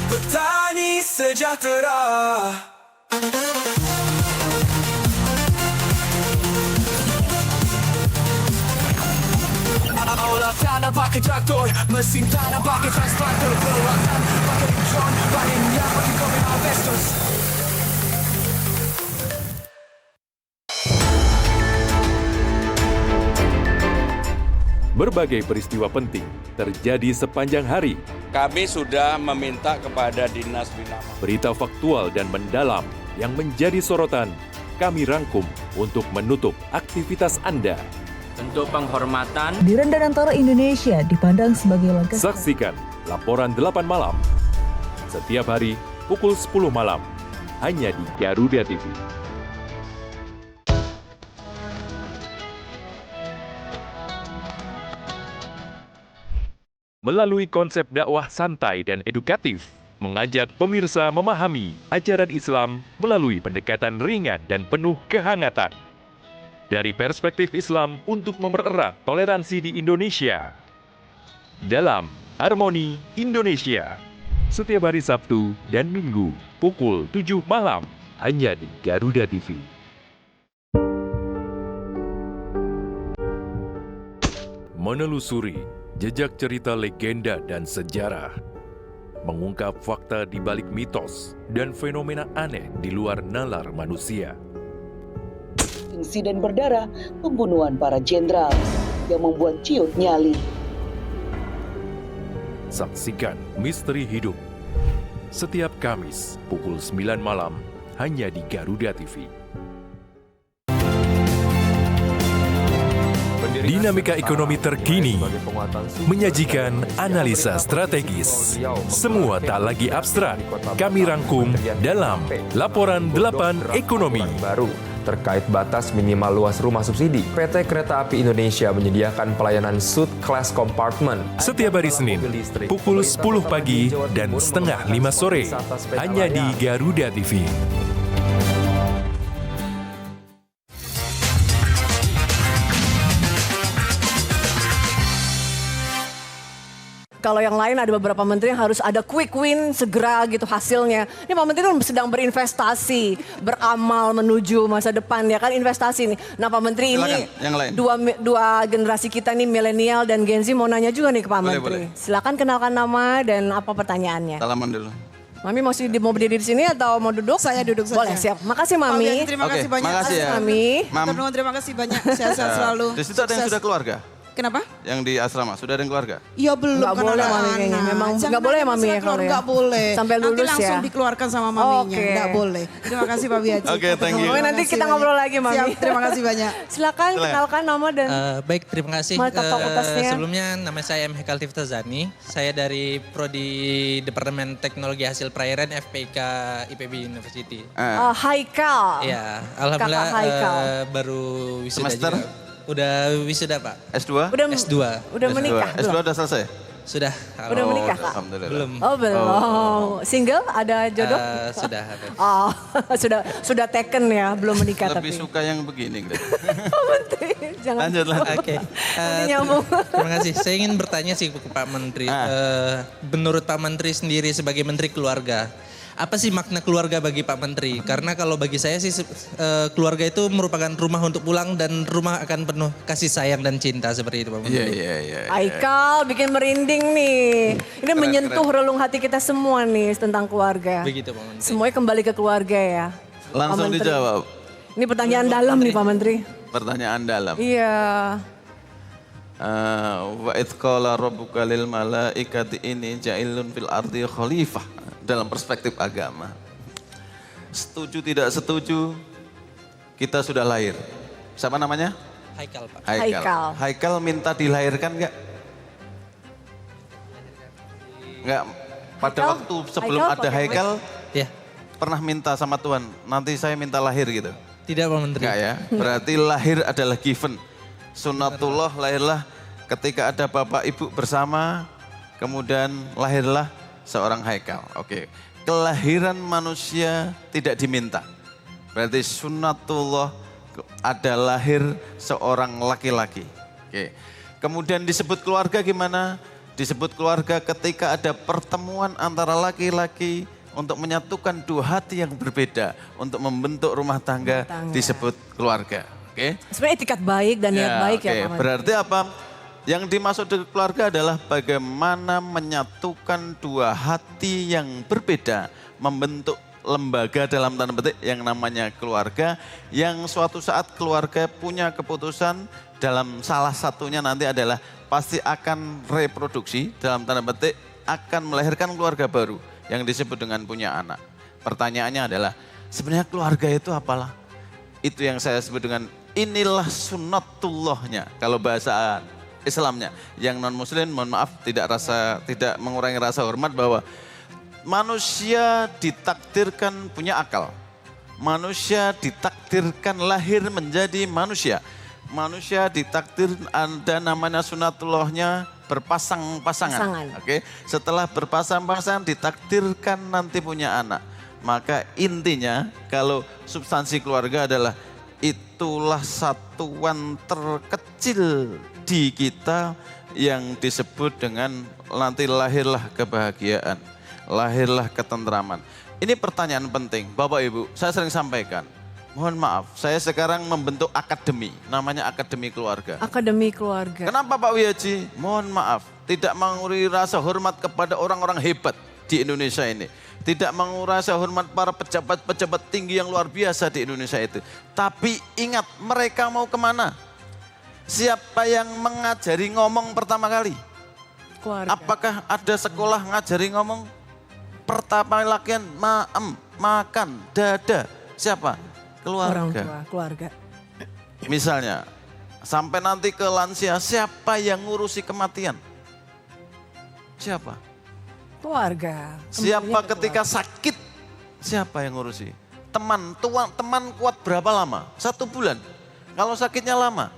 petani sejahtera. Olah tanah pakai traktor, mesin tanah pakai transplanter, perawatan pakai drone, panennya pakai kombin harvesters. Berbagai peristiwa penting terjadi sepanjang hari. Kami sudah meminta kepada Dinas Bina Marga. Berita faktual dan mendalam yang menjadi sorotan kami rangkum untuk menutup aktivitas Anda. Untuk penghormatan, Dirjen Danantara Indonesia dipandang sebagai langkah Saksikan laporan 8 malam. Setiap hari pukul 10 malam. Hanya di Garuda TV. Melalui konsep dakwah santai dan edukatif, mengajak pemirsa memahami ajaran Islam melalui pendekatan ringan dan penuh kehangatan. Dari perspektif Islam untuk mempererat toleransi di Indonesia. Dalam Harmoni Indonesia, setiap hari Sabtu dan Minggu, pukul 7 malam, hanya di Garuda TV. Menelusuri jejak cerita legenda dan sejarah, mengungkap fakta di balik mitos dan fenomena aneh di luar nalar manusia. Insiden berdarah pembunuhan para jenderal yang membuat ciut nyali. Saksikan Misteri Hidup setiap Kamis pukul 9 malam hanya di Garuda TV. Dinamika ekonomi terkini menyajikan analisa strategis. Semua tak lagi abstrak. Kami rangkum dalam Laporan 8 Ekonomi. Baru terkait batas minimal luas rumah subsidi, PT Kereta Api Indonesia menyediakan pelayanan suite class compartment. Setiap hari Senin, pukul 10 pagi dan setengah 5 sore, hanya di Garuda TV. Kalau yang lain ada beberapa menteri yang harus ada quick win segera gitu hasilnya. Ini Pak Menteri kan sedang berinvestasi, beramal menuju masa depan ya kan investasi nih. Nah Pak Menteri Silakan, ini yang lain. dua generasi kita nih milenial dan Gen Z mau nanya juga nih ke Pak Menteri. Boleh. Silakan kenalkan nama dan apa pertanyaannya. Salaman dulu. Mami mau berdiri di sini atau mau duduk? Saya duduk saja. Boleh siap. Makasih Mami. Terima kasih banyak. makasih ya. Mami. Mam. Terima kasih banyak. Sehat-sehat selalu. Di situ ada yang Sukses. sudah keluarga? Kenapa? Yang di asrama, sudah ada yang keluarga? Ya belum. Nggak kan boleh, anak-anak. Mami, kayaknya. Memang Jangan nggak boleh, nanti Mami, masalah ya, kalau keluar, ya. nggak boleh. Sampai Nanti lulus langsung ya. dikeluarkan sama maminya. Oke. Nggak boleh. Terima kasih Pak Wihaji. Oke, thank you. Mami, nanti kita ngobrol lagi, Mami. Siap, terima kasih banyak. Silakan kenalkan nama dan Baik, terima kasih. Mata fakultasnya. Sebelumnya nama saya M. Hekal Tiftazani. Saya dari Prodi Departemen Teknologi Hasil Perairan FPK IPB University. Haikal. Ya, alhamdulillah Kakak Haikal. Baru wisuda Semester? juga. Udah wisuda, Pak. S2? Udah S2. Udah menikah S2 belum? udah selesai? Sudah. Udah menikah, Kak? Alhamdulillah. Belum. Oh belum. Single? Ada jodoh? Sudah. Oh, sudah taken ya, belum menikah Lebih tapi. suka yang begini. Jangan. Lanjut. Oke. Nanti nyambung. Terima kasih. Saya ingin bertanya sih ke Pak Menteri. Menurut Pak Menteri sendiri sebagai Menteri Keluarga, apa sih makna keluarga bagi Pak Menteri? Karena kalau bagi saya sih keluarga itu merupakan rumah untuk pulang dan rumah akan penuh kasih sayang dan cinta seperti itu Pak Menteri. Iya. Haikal bikin merinding nih. Ini menyentuh relung hati kita semua nih tentang keluarga. Begitu Pak Menteri. Semuanya kembali ke keluarga ya. Langsung Pak Menteri. dijawab. Ini pertanyaan dalam nih Pak Menteri. Pertanyaan dalam. Iya. Wa idh qala rabbuka lil malaikati inni ja'ilun fil ardi khalifah. Dalam perspektif agama. Setuju tidak setuju, kita sudah lahir. Siapa namanya? Haikal Pak. Haikal. Haikal minta dilahirkan enggak? Enggak. Pada Haikal? waktu sebelum Haikal ada pakai Haikal, Ya. pernah minta sama Tuhan, nanti saya minta lahir gitu. Tidak Pak Menteri. Enggak ya, berarti lahir adalah given. Sunnatullah lahirlah ketika ada bapak ibu bersama, kemudian lahirlah seorang Haikal. Oke, kelahiran manusia tidak diminta. Berarti sunnatullah ada lahir seorang laki-laki. Oke, kemudian disebut keluarga gimana? Disebut keluarga ketika ada pertemuan antara laki-laki untuk menyatukan dua hati yang berbeda untuk membentuk rumah tangga, disebut keluarga. Oke. Sebenarnya etikat baik dan niat baik ya Pak Menteri. Berarti apa? Yang dimaksud dengan keluarga adalah bagaimana menyatukan dua hati yang berbeda, membentuk lembaga dalam tanda petik yang namanya keluarga, yang suatu saat keluarga punya keputusan dalam salah satunya nanti adalah pasti akan reproduksi dalam tanda petik akan melahirkan keluarga baru yang disebut dengan punya anak. Pertanyaannya adalah sebenarnya keluarga itu apalah? Itu yang saya sebut dengan inilah sunnatullahnya kalau bahasa Islamnya. Yang non muslim mohon maaf tidak mengurangi rasa hormat bahwa manusia ditakdirkan punya akal. Manusia ditakdirkan lahir menjadi manusia. Manusia ditakdir ada namanya sunnatullahnya berpasang-pasangan. Oke. Setelah berpasang-pasangan ditakdirkan nanti punya anak. Maka intinya kalau substansi keluarga adalah itulah satuan terkecil di kita yang disebut dengan nanti lahirlah kebahagiaan, lahirlah ketentraman. Ini pertanyaan penting, Bapak Ibu, saya sering sampaikan. Mohon maaf, saya sekarang membentuk akademi, namanya Akademi Keluarga. Akademi Keluarga. Kenapa Pak Wihaji? Mohon maaf, tidak mengurangi rasa hormat kepada orang-orang hebat di Indonesia ini. Tidak mengurangi rasa hormat para pejabat-pejabat tinggi yang luar biasa di Indonesia itu. Tapi ingat, mereka mau kemana? Siapa yang mengajari ngomong pertama kali? Keluarga. Apakah ada sekolah ngajari ngomong? Pertama lakian, makan, dada. Siapa? Keluarga. Orang tua, keluarga. Misalnya, sampai nanti ke lansia, siapa yang ngurusi kematian? Siapa? Keluarga. Siapa ketika sakit? Siapa yang ngurusi? Teman kuat berapa lama? 1 bulan. Kalau sakitnya lama?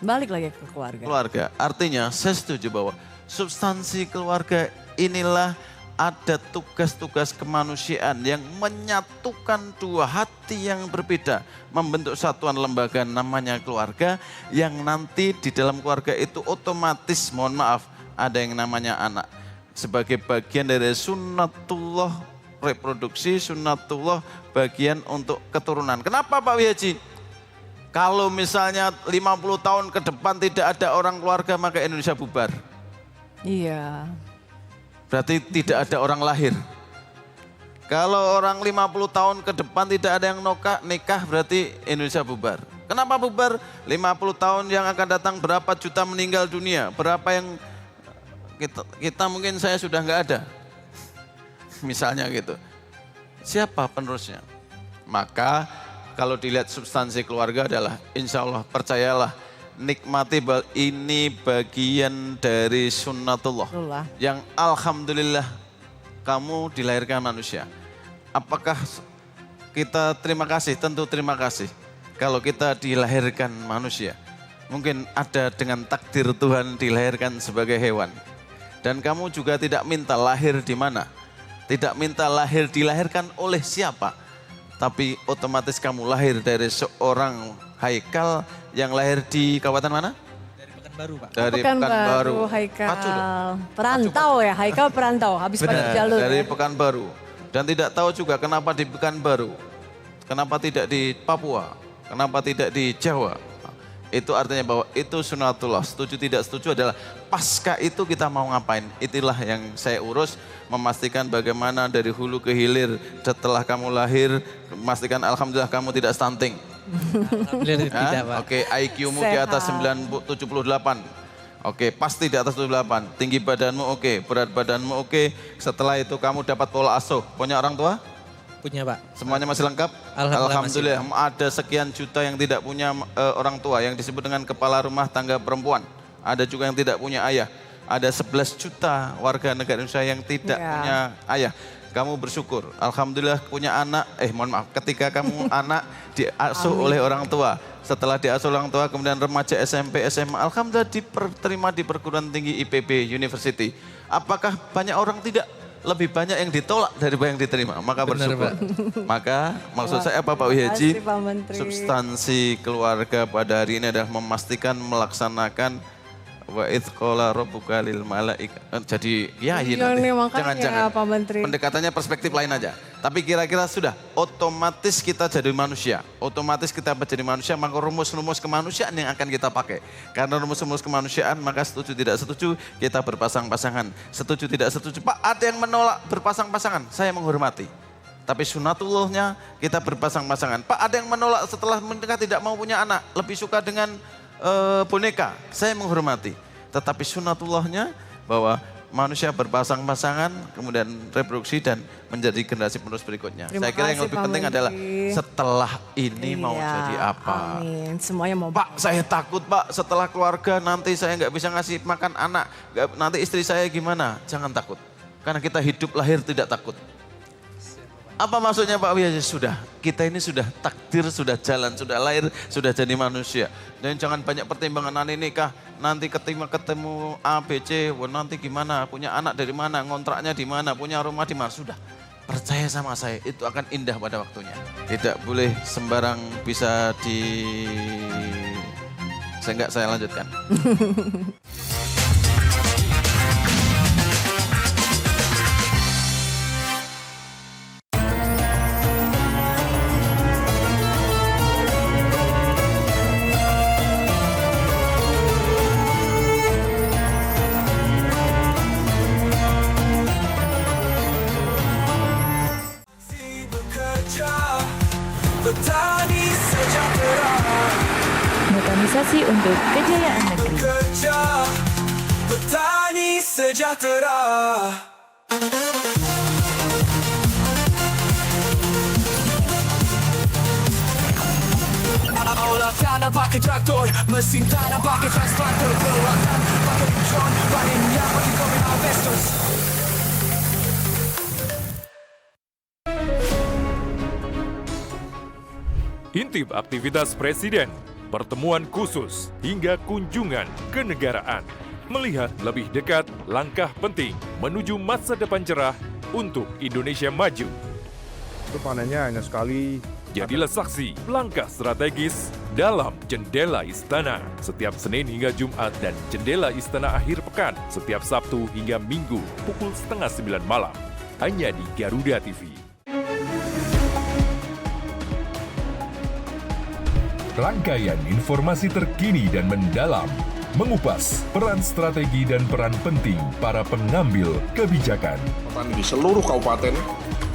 Balik lagi ke keluarga. Keluarga. Artinya saya setuju bahwa substansi keluarga inilah ada tugas-tugas kemanusiaan yang menyatukan dua hati yang berbeda. Membentuk satuan lembaga namanya keluarga yang nanti di dalam keluarga itu otomatis mohon maaf ada yang namanya anak. Sebagai bagian dari sunnatullah reproduksi, sunnatullah bagian untuk keturunan. Kenapa Pak Wihaji? Kalau misalnya 50 tahun ke depan tidak ada orang keluarga maka Indonesia bubar. Iya. Berarti tidak ada orang lahir. Kalau orang 50 tahun ke depan tidak ada yang nikah berarti Indonesia bubar. Kenapa bubar? 50 tahun yang akan datang berapa juta meninggal dunia, berapa yang kita mungkin saya sudah nggak ada. Misalnya gitu. Siapa penerusnya? Maka kalau dilihat substansi keluarga adalah insya Allah percayalah nikmati ini bagian dari sunnatullah yang alhamdulillah kamu dilahirkan manusia. Apakah kita terima kasih? Tentu terima kasih. Kalau kita dilahirkan manusia, mungkin ada dengan takdir Tuhan dilahirkan sebagai hewan. Dan kamu juga tidak minta lahir di mana. Tidak minta dilahirkan oleh siapa. Tapi otomatis kamu lahir dari seorang Haikal yang lahir di kabupaten mana? Dari Pekanbaru, Pak. Dari Pekanbaru. Haikal. Perantau ya, Haikal perantau. Habis pada jalur. Dari ya. Pekanbaru. Dan tidak tahu juga kenapa di Pekanbaru. Kenapa tidak di Papua. Kenapa tidak di Jawa. Itu artinya bahwa itu sunatullah. Setuju tidak setuju adalah pasca itu kita mau ngapain. Itulah yang saya urus. Memastikan bagaimana dari hulu ke hilir setelah kamu lahir. Memastikan alhamdulillah kamu tidak stunting. Alhamdulillah tidak, Pak. Oke, IQ-mu di atas 78. Oke, pasti di atas 78. Tinggi badanmu oke, berat badanmu oke. Setelah itu kamu dapat pola asuh. Punya orang tua? Punya, Pak. Semuanya masih lengkap? Alhamdulillah. Ada sekian juta yang tidak punya orang tua yang disebut dengan kepala rumah tangga perempuan. Ada juga yang tidak punya ayah. Ada 11 juta warga negara Indonesia yang tidak punya ayah. Kamu bersyukur. Alhamdulillah punya anak. Mohon maaf. Ketika kamu anak diasuh oleh orang tua. Setelah diasuh orang tua kemudian remaja SMP, SMA. Alhamdulillah diterima di perguruan tinggi IPB University. Apakah banyak orang tidak? Lebih banyak yang ditolak daripada yang diterima. Maka bersyukur. Maka maksud saya apa Pak Wihaji? Substansi keluarga pada hari ini adalah memastikan melaksanakan wa idz qala rabbuka lil malaika. Jadi ya jangan-jangan. Pak Menteri. Pendekatannya perspektif lain aja. Tapi kira-kira sudah otomatis kita jadi manusia. Otomatis kita menjadi manusia maka rumus-rumus kemanusiaan yang akan kita pakai. Karena rumus-rumus kemanusiaan maka setuju tidak setuju kita berpasang-pasangan. Setuju tidak setuju. Pak ada yang menolak berpasang-pasangan. Saya menghormati. Tapi sunatullahnya kita berpasang-pasangan. Pak ada yang menolak setelah menikah tidak mau punya anak. Lebih suka dengan boneka, saya menghormati. Tetapi sunatullahnya bahwa manusia berpasang-pasangan, kemudian reproduksi dan menjadi generasi penerus berikutnya. Saya kira yang lebih penting adalah setelah ini mau jadi apa. Amin, semuanya mau. Pak saya takut Pak, setelah keluarga nanti saya nggak bisa ngasih makan anak. Nanti istri saya gimana? Jangan takut. Karena kita hidup lahir tidak takut. Apa maksudnya Pak Wihaji? Sudah, kita ini sudah takdir, sudah jalan, sudah lahir, sudah jadi manusia. Dan jangan banyak pertimbangan nanti nikah, nanti ketemu A, B, C, nanti gimana, punya anak dari mana, ngontraknya di mana, punya rumah di mana. Sudah, percaya sama saya, itu akan indah pada waktunya. Tidak boleh sembarang bisa saya lanjutkan. Petani sejahtera, Mekanisasi untuk kejayaan negeri. petani sejahtera. Olah tanah pakai traktor, mesin tanah pakai transplanter, perawatan pakai drone, panennya pakai kombin harvesters. Intip aktivitas Presiden, pertemuan khusus, hingga kunjungan kenegaraan. Melihat lebih dekat langkah penting menuju masa depan cerah untuk Indonesia maju. Itu panennya hanya sekali. Jadilah saksi langkah strategis dalam Jendela Istana. Setiap Senin hingga Jumat dan Jendela Istana akhir pekan. Setiap Sabtu hingga Minggu pukul 8:30 malam. Hanya di Garuda TV. Rangkaian informasi terkini dan mendalam, mengupas peran strategi dan peran penting para pengambil kebijakan. Di seluruh kabupaten,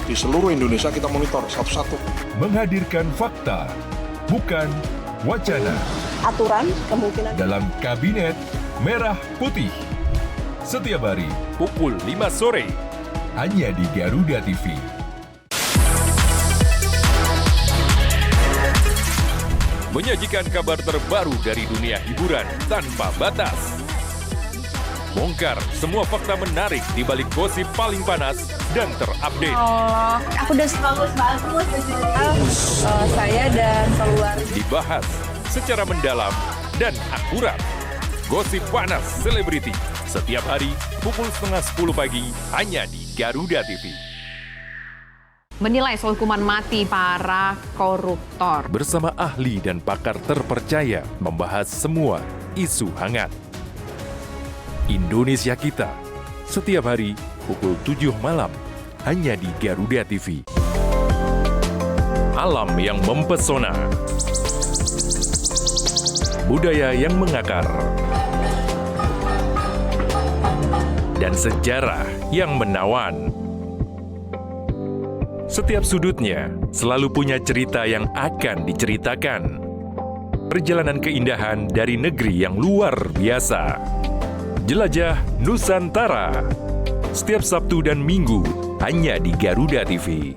di seluruh Indonesia kita monitor satu-satu. Menghadirkan fakta, bukan wacana aturan kemungkinan dalam Kabinet Merah Putih. Setiap hari pukul 5 sore hanya di Garuda TV. Menyajikan kabar terbaru dari dunia hiburan tanpa batas. Bongkar semua fakta menarik di balik gosip paling panas dan terupdate. Oh, aku udah bagus. Saya dan keluarga. Dibahas secara mendalam dan akurat. Gosip panas selebriti setiap hari pukul 9:30 pagi hanya di Garuda TV. Menilai soal hukuman mati para koruptor. Bersama ahli dan pakar terpercaya membahas semua isu hangat. Indonesia Kita, setiap hari pukul 7 malam, hanya di Garuda TV. Alam yang mempesona. Budaya yang mengakar. Dan sejarah yang menawan. Setiap sudutnya selalu punya cerita yang akan diceritakan. Perjalanan keindahan dari negeri yang luar biasa. Jelajah Nusantara. Setiap Sabtu dan Minggu hanya di Garuda TV.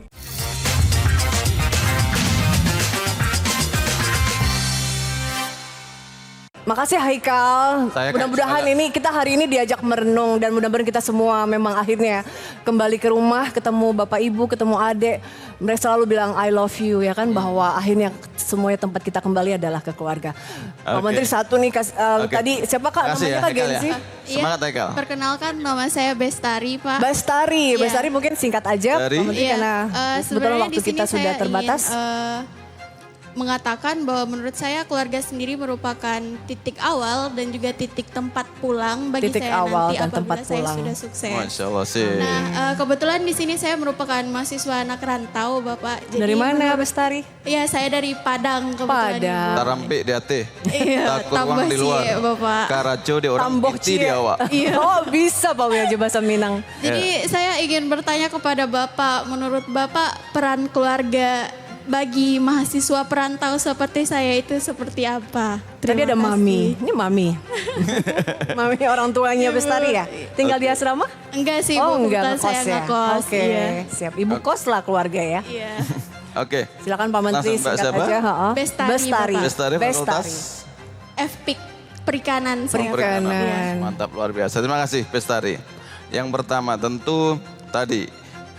Makasih Haikal. Mudah-mudahan ini kita hari ini diajak merenung dan mudah-mudahan kita semua memang akhirnya kembali ke rumah, ketemu Bapak Ibu, ketemu adik. Mereka selalu bilang I love you ya kan, bahwa akhirnya semuanya tempat kita kembali adalah ke keluarga. Pak Menteri satu nih tadi siapa Kak? Namanya Kak Gensi? Semangat Haikal. Perkenalkan nama saya Bestari Pak. Bestari, Bestari mungkin singkat aja Pak Menteri karena kebetulan waktu kita sudah terbatas. Mengatakan bahwa menurut saya keluarga sendiri merupakan titik awal dan juga titik tempat pulang bagi titik saya awal nanti dan apabila tempat saya pulang. sudah sukses. Masya Allah sih. Nah kebetulan di sini saya merupakan mahasiswa anak rantau Bapak. Dari mana Bestari? Iya saya dari Padang kebetulan. Padang. Tarampik di hati. Iya, Takurwang di luar. Bapak. Karajo di orang Tambok Inti di awak. Iya. Oh bisa Pak aja bahasa Minang. Jadi saya ingin bertanya kepada Bapak, menurut Bapak peran keluarga bagi mahasiswa perantau seperti saya itu seperti apa? Tadi ada Mami, ini Mami. Mami orang tuanya Bestari ya? Tinggal di asrama? Enggak sih, oh, Bu, enggak, kebetulan saya ngekos. Oke, siap. Ibu kos lah keluarga ya. Iya. Oke. Silakan Pak Menteri Langsung, Mbak, singkat siapa? aja. Bestari, Bestari Fakultas. FPIK Perikanan. Perikanan. Mantap, luar biasa. Terima kasih Bestari. Yang pertama tentu tadi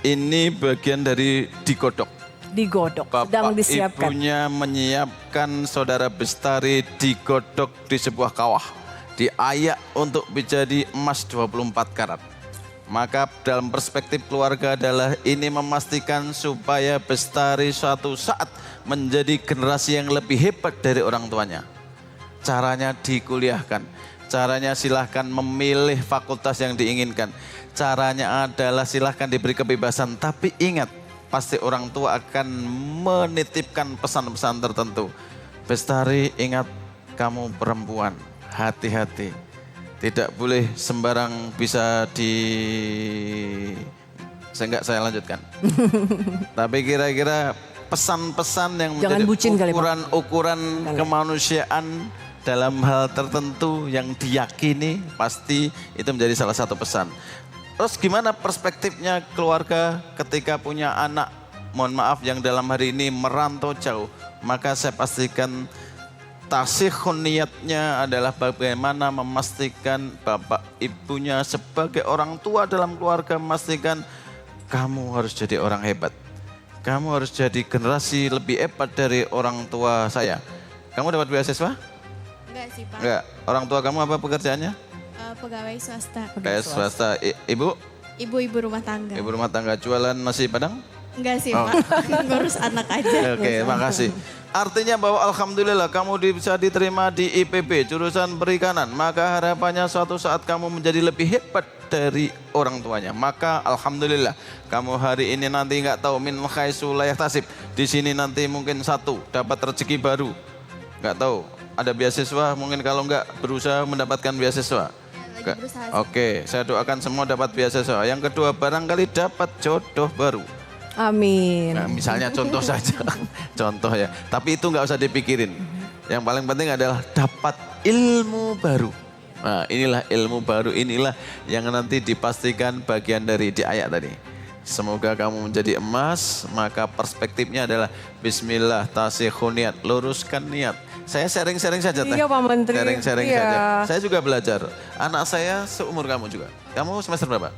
ini bagian dari digodok. Digodok, sedang disiapkan. Ibunya menyiapkan saudara Bestari digodok di sebuah kawah. Diayak untuk menjadi emas 24 karat. Maka dalam perspektif keluarga adalah ini memastikan supaya Bestari suatu saat menjadi generasi yang lebih hebat dari orang tuanya. Caranya dikuliahkan. Caranya silahkan memilih fakultas yang diinginkan. Caranya adalah silahkan diberi kebebasan. Tapi ingat, pasti orang tua akan menitipkan pesan-pesan tertentu. Bestari, ingat kamu perempuan, hati-hati. Tidak boleh sembarang bisa saya lanjutkan. Tapi kira-kira pesan-pesan yang menjadi ukuran kemanusiaan dalam hal tertentu yang diyakini pasti itu menjadi salah satu pesan. Terus gimana perspektifnya keluarga ketika punya anak, mohon maaf yang dalam hari ini merantau jauh. Maka saya pastikan tasihun niatnya adalah bagaimana memastikan bapak ibunya sebagai orang tua dalam keluarga memastikan kamu harus jadi orang hebat. Kamu harus jadi generasi lebih hebat dari orang tua saya. Kamu dapat beasiswa? Enggak sih Pak. Enggak. Orang tua kamu apa pekerjaannya? Pegawai swasta. Pegawai swasta. Ibu? Ibu-ibu rumah tangga. Ibu rumah tangga jualan nasi Padang? Enggak sih Pak, ngurus anak aja. Oke, makasih. Artinya bahwa alhamdulillah kamu bisa diterima di IPB, jurusan perikanan. Maka harapannya suatu saat kamu menjadi lebih hebat dari orang tuanya. Maka alhamdulillah kamu hari ini nanti nggak tahu min khaisu la yahtasib. Di sini nanti mungkin satu dapat rezeki baru. Nggak tahu, ada beasiswa mungkin kalau nggak berusaha mendapatkan beasiswa. Oke, saya doakan semua dapat beasiswa. Yang kedua barangkali dapat jodoh baru. Amin. Nah, misalnya contoh saja, contoh ya. Tapi itu nggak usah dipikirin. Yang paling penting adalah dapat ilmu baru. Nah, inilah ilmu baru, inilah yang nanti dipastikan bagian dari di ayat tadi. Semoga kamu menjadi emas, maka perspektifnya adalah bismillah tasihun niat, luruskan niat. Saya sharing-sharing saja Teh. Iya Pak Menteri. Sharing-sharing Iya. saja. Saya juga belajar. Anak saya seumur kamu juga. Kamu semester berapa?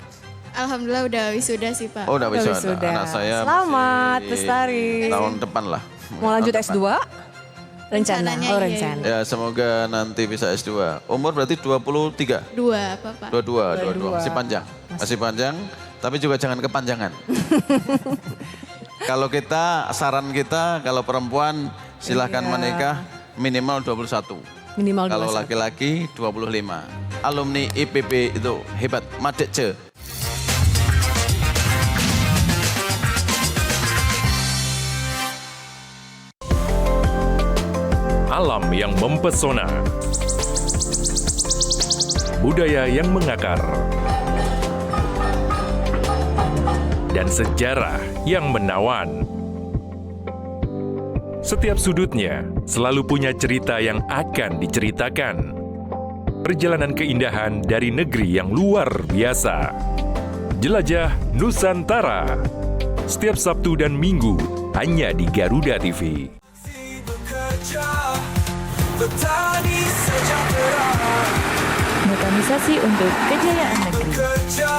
Alhamdulillah udah wisuda sih Pak. Oh, udah wisuda. Anak saya Selamat, masih Bestari. tahun depan lah. Mau lanjut Tahun depan. S2? Rencana. Rencananya Oh, iya, rencana. Ya, semoga nanti bisa S2. Umur berarti 23? 2 Bapak. 22. Masih panjang. Masih panjang, tapi juga jangan kepanjangan. Kalau kita, saran kita, kalau perempuan silahkan menikah minimal 21. Minimal 21. Kalau laki-laki 25. Alumni IPB itu hebat, Madek Ce. Alam yang mempesona, budaya yang mengakar, dan sejarah yang menawan. Setiap sudutnya selalu punya cerita yang akan diceritakan. Perjalanan keindahan dari negeri yang luar biasa. Jelajah Nusantara. Setiap Sabtu dan Minggu hanya di Garuda TV. Petani sejahtera, Mekanisasi untuk kejayaan negeri. kerja,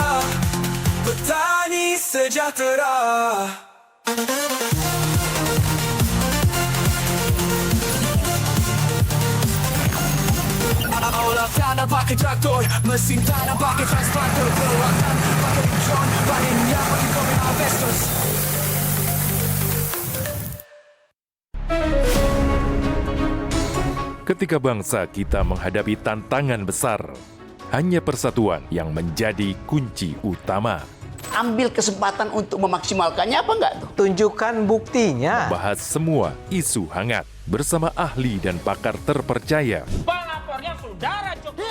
petani sejahtera. Olah tanah pakai traktor, mesin tanah pakai transplanter, perawatan pakai drone, panennya pakai kombin harvesters. Ketika bangsa kita menghadapi tantangan besar, hanya persatuan yang menjadi kunci utama. Ambil kesempatan untuk memaksimalkannya apa enggak tuh? Tunjukkan buktinya. Bahas semua isu hangat bersama ahli dan pakar terpercaya. Pelapornya saudara Jokowi.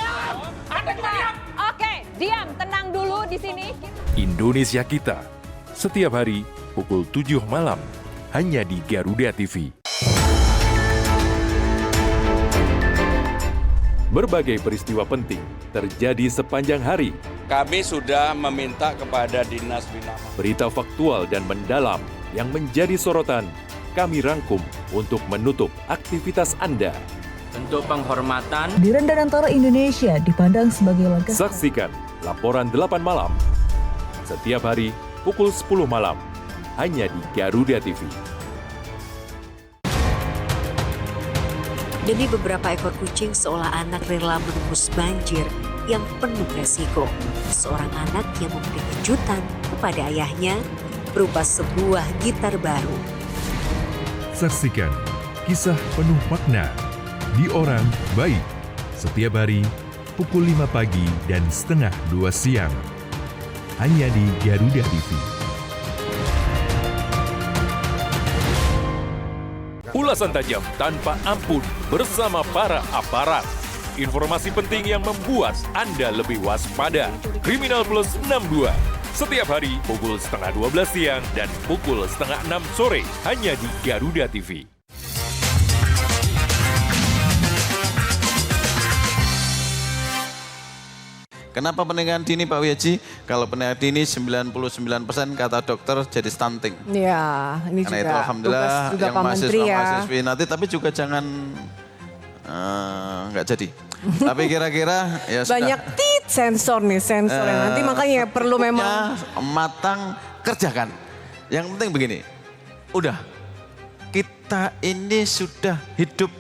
Anda juga diam. Oke, diam, tenang dulu di sini. Indonesia Kita, setiap hari pukul 7 malam, hanya di Garuda TV. Berbagai peristiwa penting terjadi sepanjang hari. Kami sudah meminta kepada Dinas Bina Marga. Berita faktual dan mendalam yang menjadi sorotan, kami rangkum untuk menutup aktivitas Anda. Bentuk penghormatan. Dirjen Danantara Indonesia dipandang sebagai langkah. Saksikan laporan 8 malam. Setiap hari pukul 10 malam, hanya di Garuda TV. Demi beberapa ekor kucing, seolah anak rela menembus banjir yang penuh resiko. Seorang anak yang memberi kejutan kepada ayahnya berupa sebuah gitar baru. Saksikan kisah penuh makna di Orang Baik. Setiap hari pukul 5 pagi dan setengah 2 siang. Hanya di Garuda TV. Ulasan tajam tanpa ampun bersama para aparat. Informasi penting yang membuat Anda lebih waspada. Kriminal Plus 62. Setiap hari pukul setengah 12 siang dan pukul setengah 6 sore. Hanya di Garuda TV. Kenapa pernikahan dini Pak Wiyaji? Kalau pernikahan dini 99% kata dokter jadi stunting. Iya, ini Karena juga itu alhamdulillah tugas juga yang Pak Menteri ya. mahasiswa-mahasiswi nanti, tapi juga jangan nggak jadi. Tapi kira-kira ya sudah. Banyak sensor nih, sensor yang nanti makanya perlu memang matang kerjakan. Yang penting begini, udah kita ini sudah hidup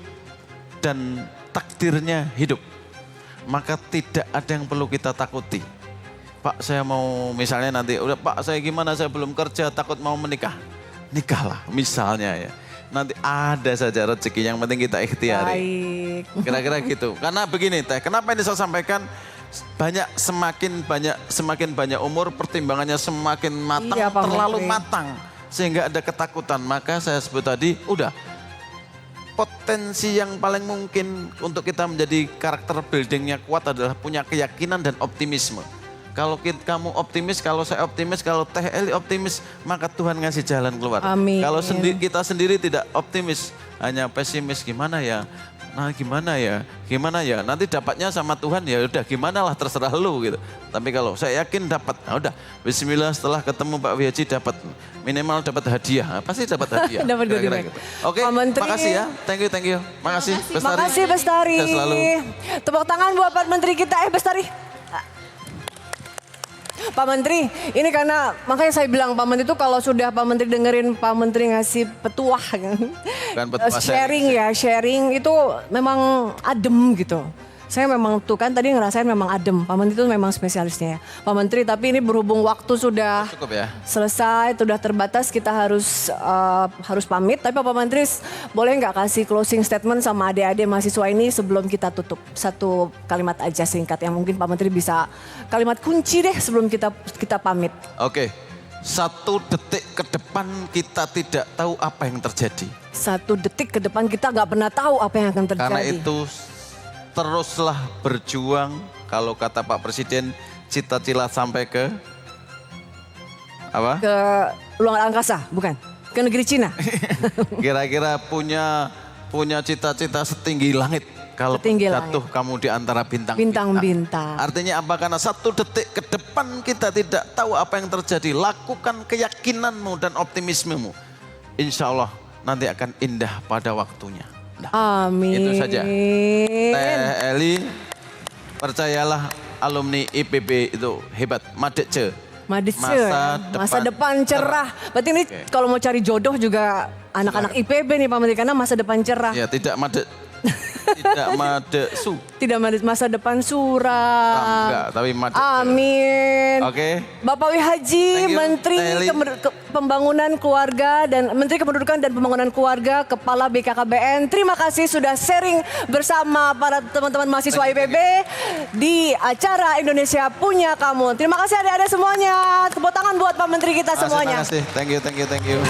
dan takdirnya hidup. Maka tidak ada yang perlu kita takuti. Pak, saya mau misalnya nanti, udah Pak saya gimana, saya belum kerja, takut mau menikah. Nikahlah misalnya ya. Nanti ada saja rezeki, yang penting kita ikhtiari. baik. Kira-kira gitu. Karena begini Teh, kenapa ini saya sampaikan, semakin banyak umur, pertimbangannya semakin matang, Iya, Pak terlalu Menteri. matang. Sehingga ada ketakutan. Maka saya sebut tadi, udah. Potensi yang paling mungkin untuk kita menjadi karakter buildingnya kuat adalah punya keyakinan dan optimisme. Kalau kamu optimis, kalau saya optimis, kalau Teh Eli optimis, maka Tuhan ngasih jalan keluar. Amin. Kalau kita sendiri tidak optimis, hanya pesimis, gimana ya? nah gimana ya, nanti dapatnya sama Tuhan ya udah gimana lah terserah lu gitu. Tapi kalau saya yakin dapat, nah udah bismillah setelah ketemu Pak Wihaji dapat minimal dapat hadiah, nah, pasti dapat hadiah. Dapat goodie bag. Gitu. Oke, Pak Menteri. makasih ya, thank you. Makasih Bestari. Makasih Bestari. Saya selalu. Tepuk tangan buat Pak Menteri kita, Bestari. Pak Menteri, ini karena makanya saya bilang Pak Menteri itu kalau sudah Pak Menteri dengerin Pak Menteri ngasih petuah kan. Bukan petuah sharing itu memang adem gitu. Saya memang tuh kan tadi ngerasain memang adem. Pak Menteri itu memang spesialisnya ya. Pak Menteri, tapi ini berhubung waktu sudah cukup ya. Selesai, sudah terbatas, kita harus pamit. Tapi Pak Menteri boleh nggak kasih closing statement sama adik-adik mahasiswa ini sebelum kita tutup? Satu kalimat aja singkat yang mungkin Pak Menteri bisa kalimat kunci deh sebelum kita pamit. Oke, 1 detik ke depan kita tidak tahu apa yang terjadi. 1 detik ke depan kita nggak pernah tahu apa yang akan terjadi. Karena itu teruslah berjuang, kalau kata Pak Presiden, cita-cita sampai ke apa? Ke luar angkasa, bukan? Ke negeri Cina. Kira-kira punya cita-cita setinggi langit. Kalau jatuh kamu di antara bintang-bintang. Artinya apa? Karena 1 detik ke depan kita tidak tahu apa yang terjadi. Lakukan keyakinanmu dan optimismemu. Insya Allah nanti akan indah pada waktunya. Amin. Itu saja. Teh Eli, percayalah alumni IPB itu hebat. Madece. Masa depan cerah. Berarti ini kalau mau cari jodoh juga anak-anak IPB nih Pak Menteri, karena masa depan cerah. Ya tidak madesu. Tidak masa depan suram. Enggak, tapi madece. Amin. Oke. Bapak Wihaji, Menteri Pembangunan Keluarga dan Menteri Kependudukan dan Pembangunan Keluarga, Kepala BKKBN. Terima kasih sudah sharing bersama para teman-teman mahasiswa IPB di acara Indonesia Punya Kamu. Terima kasih adik-adik semuanya. Tepuk tangan buat Pak Menteri kita semuanya. Terima kasih. Thank you.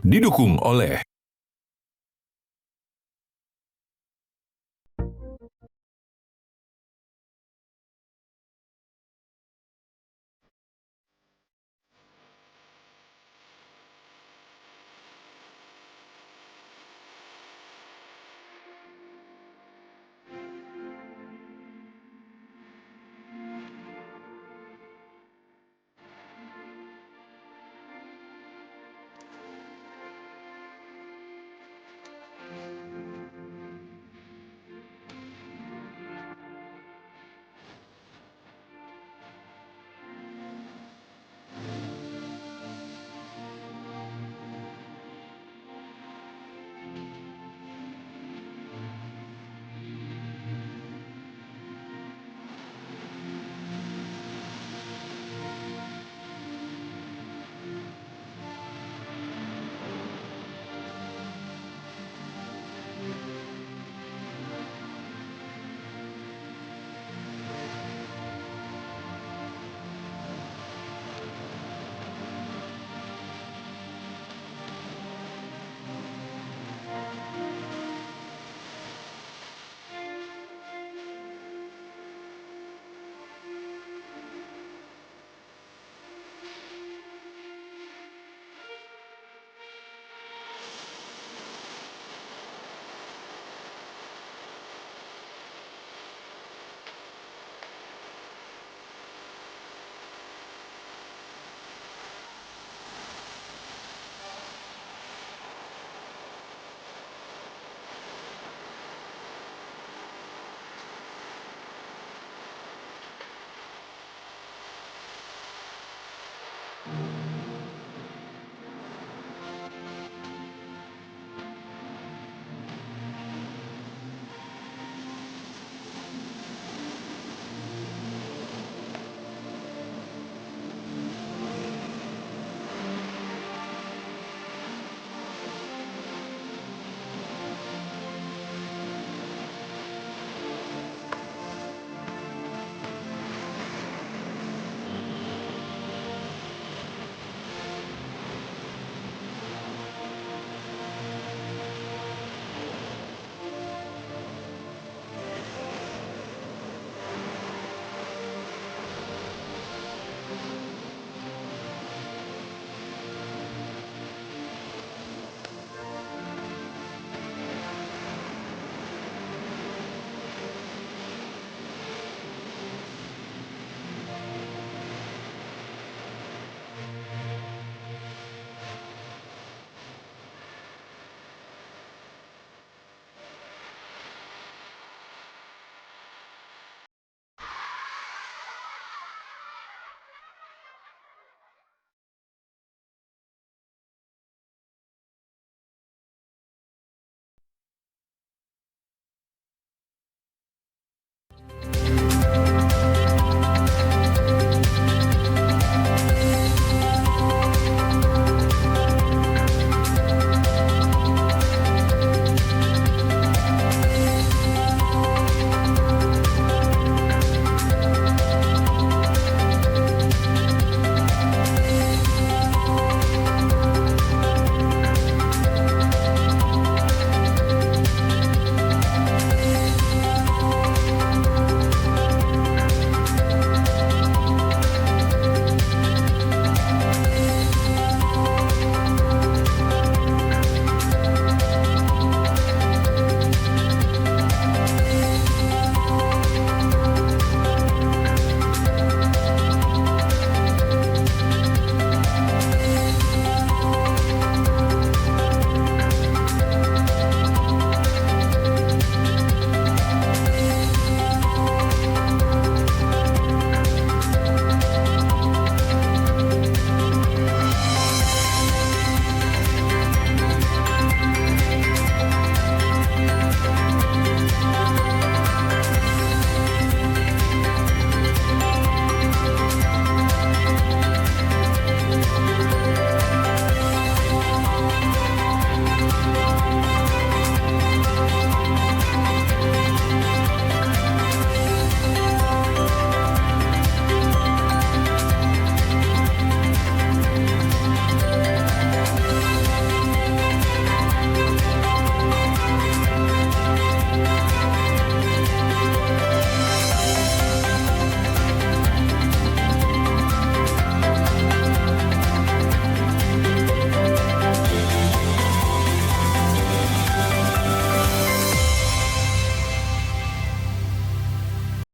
Didukung oleh